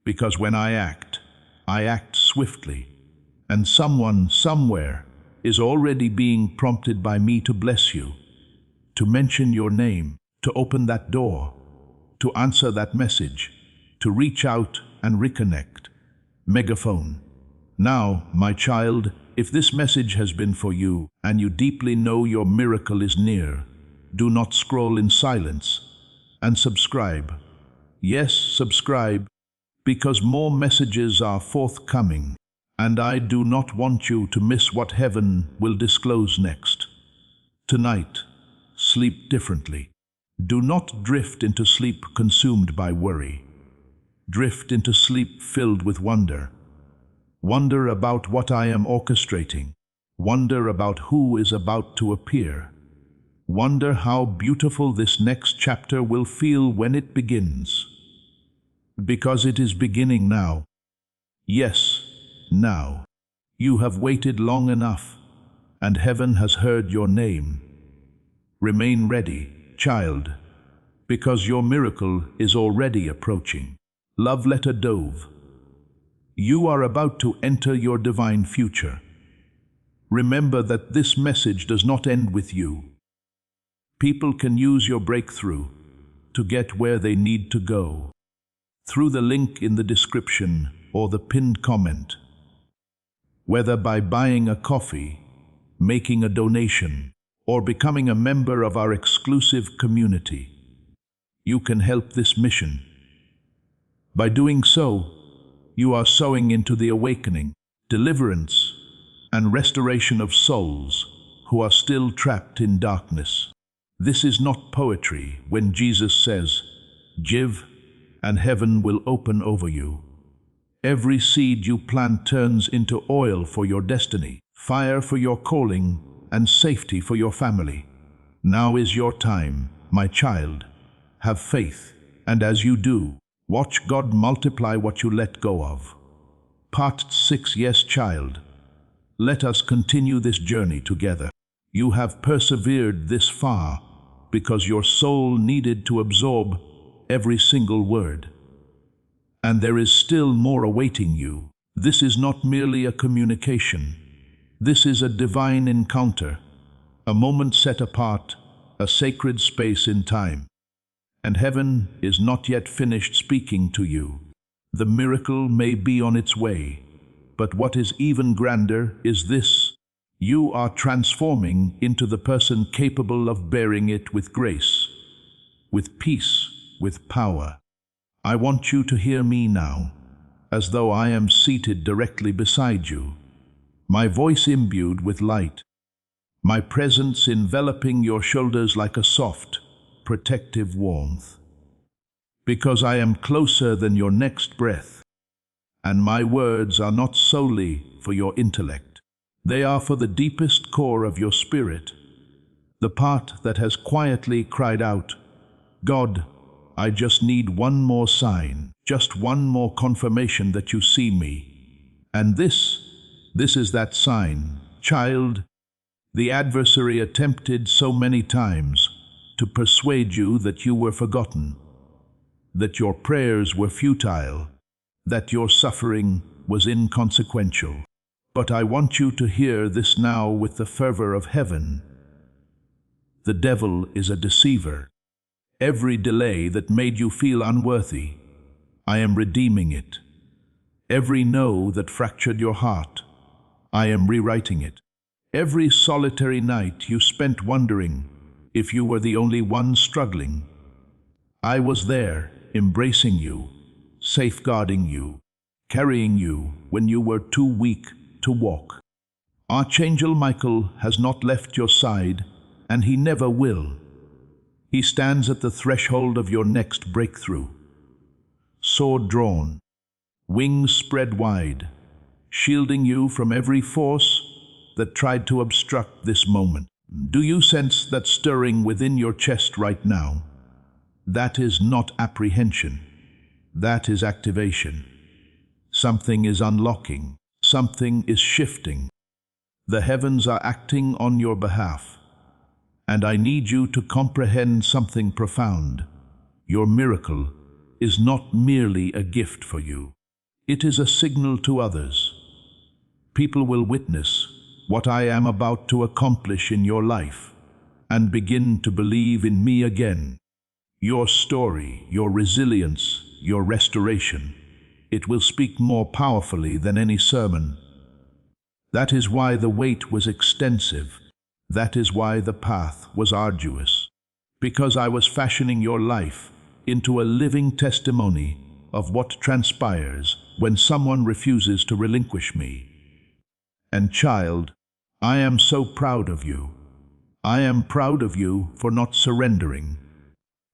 Because when I act swiftly, and someone somewhere is already being prompted by me to bless you, to mention your name, to open that door, to answer that message, to reach out and reconnect. Megaphone. Now, my child, if this message has been for you, and you deeply know your miracle is near, do not scroll in silence, and subscribe. Yes, subscribe, because more messages are forthcoming, and I do not want you to miss what heaven will disclose next. Tonight, sleep differently. Do not drift into sleep consumed by worry. Drift into sleep filled with wonder. Wonder about what I am orchestrating. Wonder about who is about to appear. Wonder how beautiful this next chapter will feel when it begins. Because it is beginning now. Yes, now. You have waited long enough, and heaven has heard your name. Remain ready, child, because your miracle is already approaching. Love letter Dove. You are about to enter your divine future. Remember that this message does not end with you. People can use your breakthrough to get where they need to go, through the link in the description or the pinned comment. Whether by buying a coffee, making a donation, or becoming a member of our exclusive community, you can help this mission. By doing so, you are sowing into the awakening, deliverance, and restoration of souls who are still trapped in darkness. This is not poetry when Jesus says, "Give, and heaven will open over you." Every seed you plant turns into oil for your destiny, fire for your calling, and safety for your family. Now is your time, my child. Have faith, and as you do, watch God multiply what you let go of. Part 6. Yes, child. Let us continue this journey together. You have persevered this far because your soul needed to absorb every single word. And there is still more awaiting you. This is not merely a communication. This is a divine encounter, a moment set apart, a sacred space in time. And heaven is not yet finished speaking to you. The miracle may be on its way, but what is even grander is this: you are transforming into the person capable of bearing it with grace, with peace, with power. I want you to hear me now, as though I am seated directly beside you, my voice imbued with light, my presence enveloping your shoulders like a soft, protective warmth. Because I am closer than your next breath, and my words are not solely for your intellect. They are for the deepest core of your spirit, the part that has quietly cried out, God, I just need one more sign, just one more confirmation that you see me. And this is that sign, child. The adversary attempted so many times to persuade you that you were forgotten, that your prayers were futile, that your suffering was inconsequential. But I want you to hear this now with the fervor of heaven. The devil is a deceiver. Every delay that made you feel unworthy, I am redeeming it. Every no that fractured your heart, I am rewriting it. Every solitary night you spent wondering if you were the only one struggling, I was there, embracing you, safeguarding you, carrying you when you were too weak to walk. Archangel Michael has not left your side, and he never will. He stands at the threshold of your next breakthrough, sword drawn, wings spread wide, shielding you from every force that tried to obstruct this moment. Do you sense that stirring within your chest right now? That is not apprehension. That is activation. Something is unlocking. Something is shifting. The heavens are acting on your behalf. And I need you to comprehend something profound. Your miracle is not merely a gift for you. It is a signal to others. People will witness what I am about to accomplish in your life and begin to believe in me again. Your story, your resilience, your restoration, it will speak more powerfully than any sermon. That is why the wait was extensive. That is why the path was arduous. Because I was fashioning your life into a living testimony of what transpires when someone refuses to relinquish me. And child, I am so proud of you. I am proud of you for not surrendering.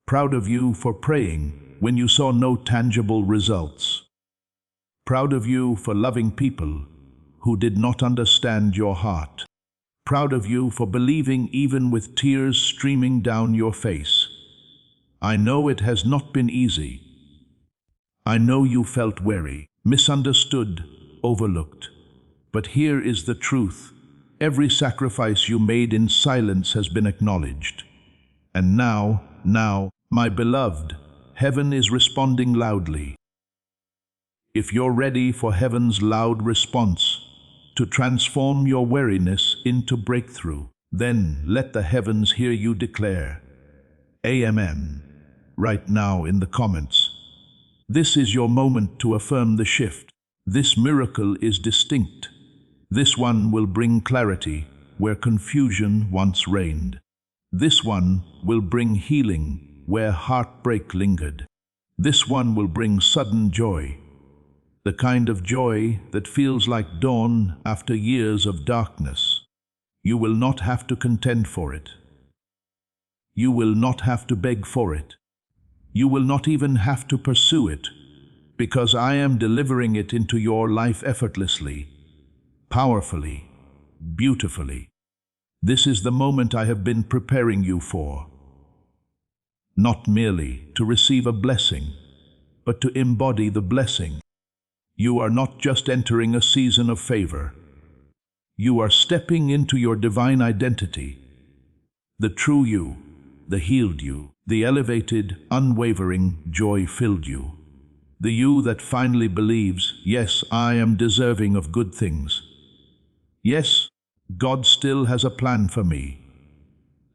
Proud of you for praying when you saw no tangible results. Proud of you for loving people who did not understand your heart. Proud of you for believing even with tears streaming down your face. I know it has not been easy. I know you felt weary, misunderstood, overlooked. But here is the truth. Every sacrifice you made in silence has been acknowledged. And now, my beloved, heaven is responding loudly. If you're ready for heaven's loud response to transform your weariness into breakthrough, then let the heavens hear you declare, Amen, right now in the comments. This is your moment to affirm the shift. This miracle is distinct. This one will bring clarity where confusion once reigned. This one will bring healing where heartbreak lingered. This one will bring sudden joy, the kind of joy that feels like dawn after years of darkness. You will not have to contend for it. You will not have to beg for it. You will not even have to pursue it, because I am delivering it into your life effortlessly, powerfully, beautifully. This is the moment I have been preparing you for. Not merely to receive a blessing, but to embody the blessing. You are not just entering a season of favor. You are stepping into your divine identity, the true you, the healed you, the elevated, unwavering, joy-filled you. The you that finally believes, yes, I am deserving of good things. Yes, God still has a plan for me.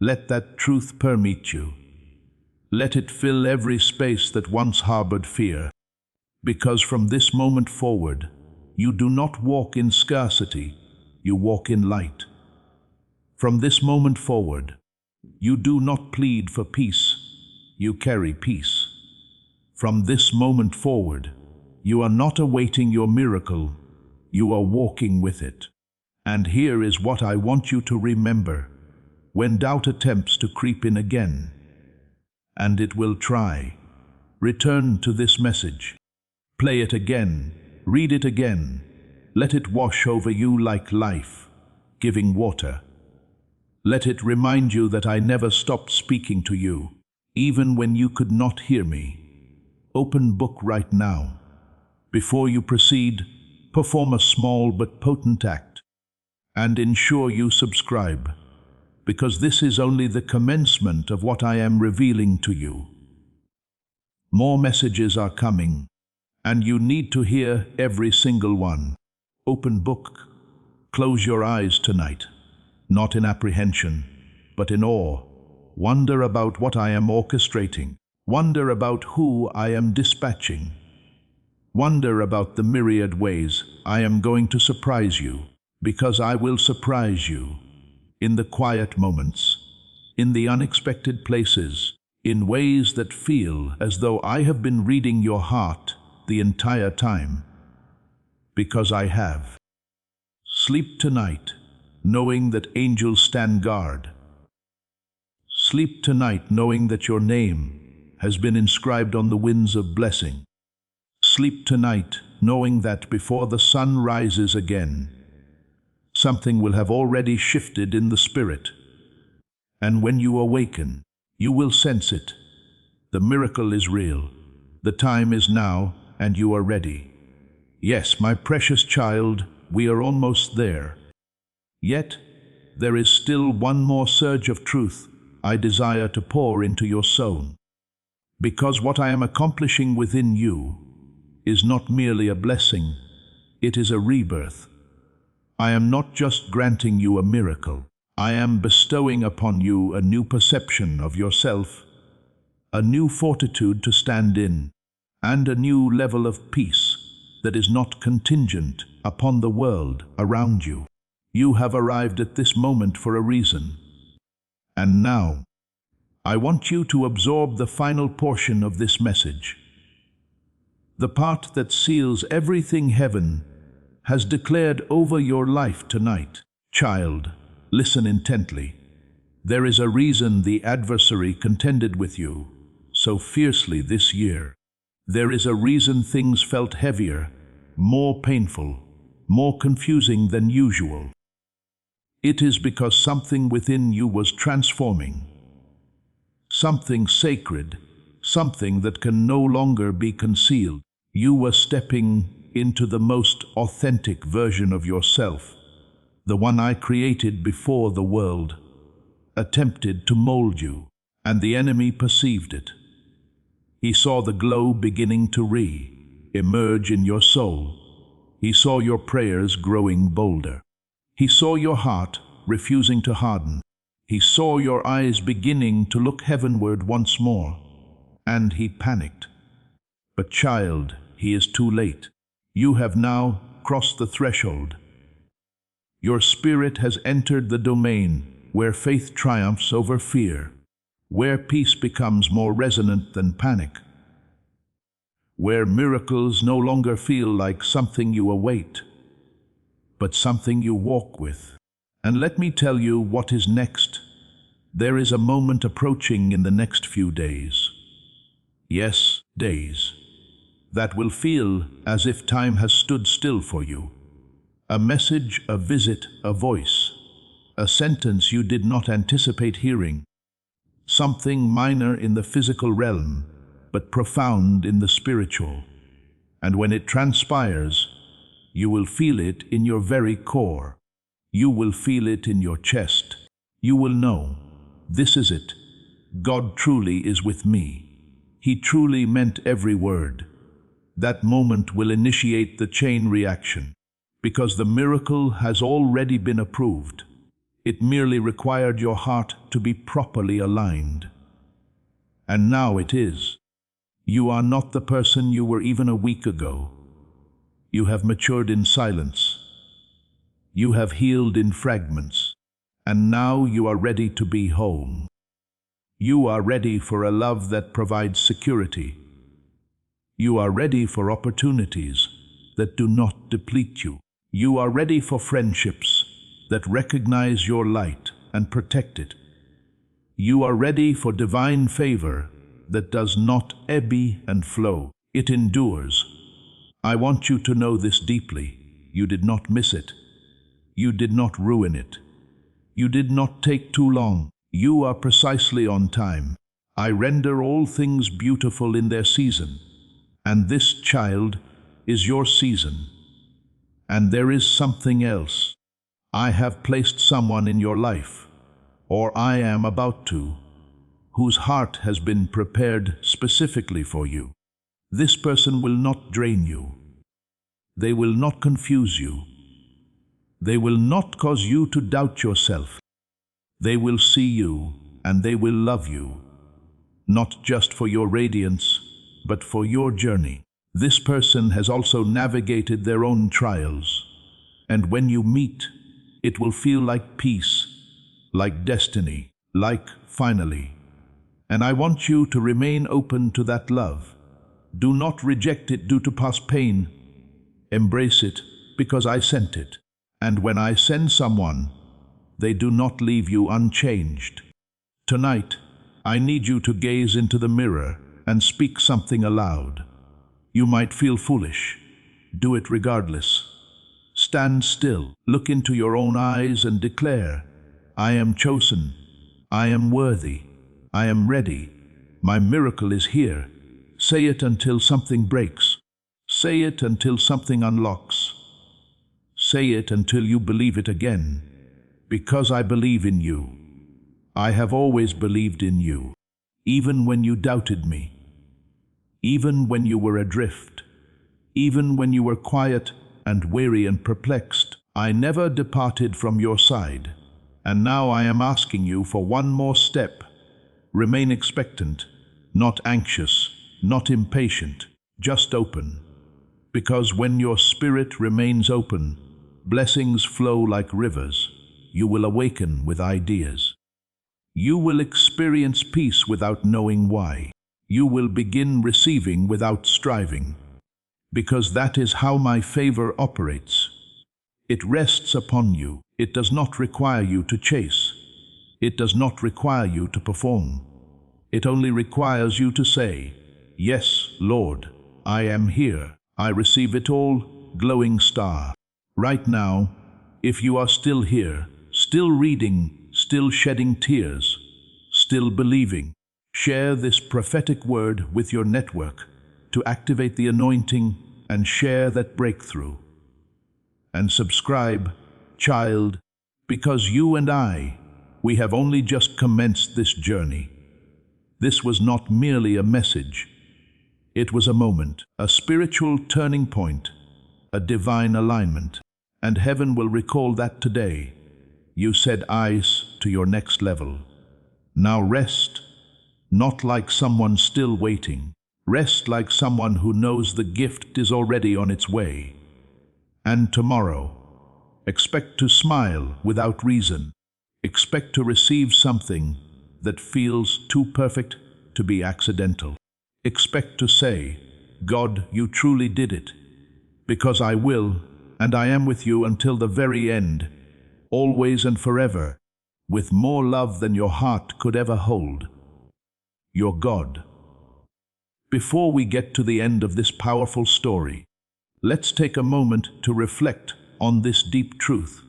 Let that truth permeate you. Let it fill every space that once harbored fear. Because from this moment forward, you do not walk in scarcity, you walk in light. From this moment forward, you do not plead for peace, you carry peace. From this moment forward, you are not awaiting your miracle, you are walking with it. And here is what I want you to remember when doubt attempts to creep in again, and it will try. Return to this message. Play it again, read it again. Let it wash over you like life, giving water. Let it remind you that I never stopped speaking to you, even when you could not hear me. Open book right now. Before you proceed, perform a small but potent act, and ensure you subscribe, because this is only the commencement of what I am revealing to you. More messages are coming, and you need to hear every single one. Open book. Close your eyes tonight, not in apprehension, but in awe. Wonder about what I am orchestrating. Wonder about who I am dispatching. Wonder about the myriad ways I am going to surprise you, because I will surprise you in the quiet moments, in the unexpected places, in ways that feel as though I have been reading your heart the entire time, because I have. Sleep tonight, knowing that angels stand guard. Sleep tonight, knowing that your name has been inscribed on the winds of blessing. Sleep tonight, knowing that before the sun rises again, something will have already shifted in the spirit. And when you awaken, you will sense it. The miracle is real. The time is now, and you are ready. Yes, my precious child, we are almost there. Yet, there is still one more surge of truth I desire to pour into your soul. Because what I am accomplishing within you is not merely a blessing, it is a rebirth. I am not just granting you a miracle. I am bestowing upon you a new perception of yourself, a new fortitude to stand in, and a new level of peace that is not contingent upon the world around you. You have arrived at this moment for a reason. And now, I want you to absorb the final portion of this message. The part that seals everything heaven has declared over your life tonight. Child, listen intently. There is a reason the adversary contended with you so fiercely this year. There is a reason things felt heavier, more painful, more confusing than usual. It is because something within you was transforming. Something sacred, something that can no longer be concealed. You were stepping into the most authentic version of yourself, the one I created before the world attempted to mold you, and the enemy perceived it. He saw the glow beginning to re-emerge in your soul. He saw your prayers growing bolder. He saw your heart refusing to harden. He saw your eyes beginning to look heavenward once more, and he panicked. But child, he is too late. You have now crossed the threshold. Your spirit has entered the domain where faith triumphs over fear, where peace becomes more resonant than panic, where miracles no longer feel like something you await, but something you walk with. And let me tell you what is next. There is a moment approaching in the next few days. Yes, days. That will feel as if time has stood still for you. A message, a visit, a voice, a sentence you did not anticipate hearing. Something minor in the physical realm, but profound in the spiritual. And when it transpires, you will feel it in your very core. You will feel it in your chest. You will know, this is it. God truly is with me. He truly meant every word. That moment will initiate the chain reaction, because the miracle has already been approved. It merely required your heart to be properly aligned. And now it is. You are not the person you were even a week ago. You have matured in silence. You have healed in fragments. And now you are ready to be whole. You are ready for a love that provides security. You are ready for opportunities that do not deplete you. You are ready for friendships that recognize your light and protect it. You are ready for divine favor that does not ebb and flow. It endures. I want you to know this deeply. You did not miss it. You did not ruin it. You did not take too long. You are precisely on time. I render all things beautiful in their season. And this, child, is your season. And there is something else. I have placed someone in your life, or I am about to, whose heart has been prepared specifically for you. This person will not drain you. They will not confuse you. They will not cause you to doubt yourself. They will see you and they will love you, not just for your radiance, but for your journey. This person has also navigated their own trials, and when you meet, it will feel like peace, like destiny, like finally. And I want you to remain open to that love. Do not reject it due to past pain. Embrace it because I sent it. And when I send someone, they do not leave you unchanged. Tonight, I need you to gaze into the mirror and speak something aloud. You might feel foolish. Do it regardless. Stand still, look into your own eyes and declare, I am chosen, I am worthy, I am ready, my miracle is here. Say it until something breaks. Say it until something unlocks. Say it until you believe it again. Because I believe in you. I have always believed in you, even when you doubted me, even when you were adrift, even when you were quiet and weary and perplexed. I never departed from your side. And now I am asking you for one more step. Remain expectant, not anxious, not impatient, just open. Because when your spirit remains open, blessings flow like rivers. You will awaken with ideas. You will experience peace without knowing why. You will begin receiving without striving. Because that is how my favor operates. It rests upon you. It does not require you to chase. It does not require you to perform. It only requires you to say, Yes, Lord, I am here. I receive it all, glowing star. Right now, if you are still here, still reading, still shedding tears, still believing, share this prophetic word with your network to activate the anointing and share that breakthrough. And subscribe, child, because you and we have only just commenced this journey. This was not merely a message. It was a moment, a spiritual turning point, a divine alignment. And heaven will recall that today. You said eyes to your next level. Now rest, not like someone still waiting. Rest like someone who knows the gift is already on its way. And tomorrow, expect to smile without reason. Expect to receive something that feels too perfect to be accidental. Expect to say, God, you truly did it, because I will, and I am with you until the very end, always and forever, with more love than your heart could ever hold. Your God. Before we get to the end of this powerful story, let's take a moment to reflect on this deep truth.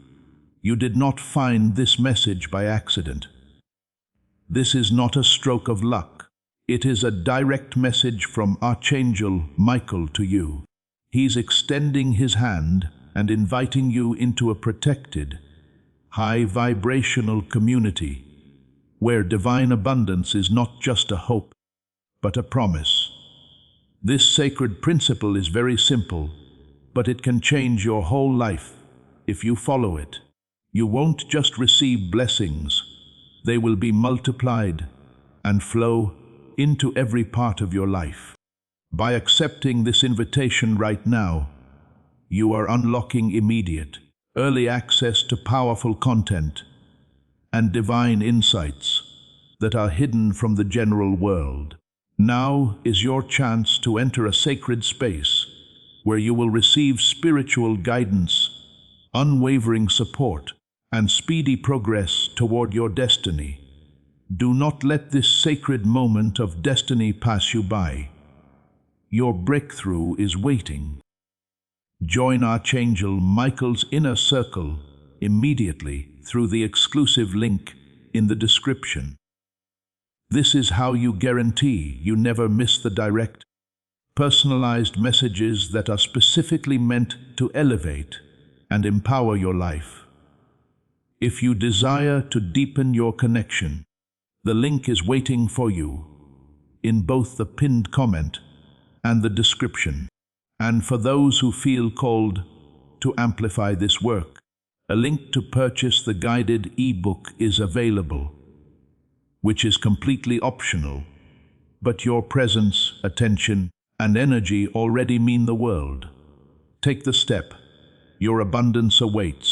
You did not find this message by accident. This is not a stroke of luck. It is a direct message from Archangel Michael to you. He's extending his hand and inviting you into a protected, high-vibrational community where divine abundance is not just a hope, but a promise. This sacred principle is very simple, but it can change your whole life if you follow it. You won't just receive blessings, they will be multiplied and flow into every part of your life. By accepting this invitation right now, you are unlocking immediate, early access to powerful content and divine insights that are hidden from the general world. Now is your chance to enter a sacred space where you will receive spiritual guidance, unwavering support, and speedy progress toward your destiny. Do not let this sacred moment of destiny pass you by. Your breakthrough is waiting. Join Archangel Michael's inner circle immediately through the exclusive link in the description. This is how you guarantee you never miss the direct, personalized messages that are specifically meant to elevate and empower your life. If you desire to deepen your connection, the link is waiting for you in both the pinned comment and the description. And for those who feel called to amplify this work, a link to purchase the guided ebook is available, which is completely optional, but your presence, attention, and energy already mean the world. Take the step. Your abundance awaits.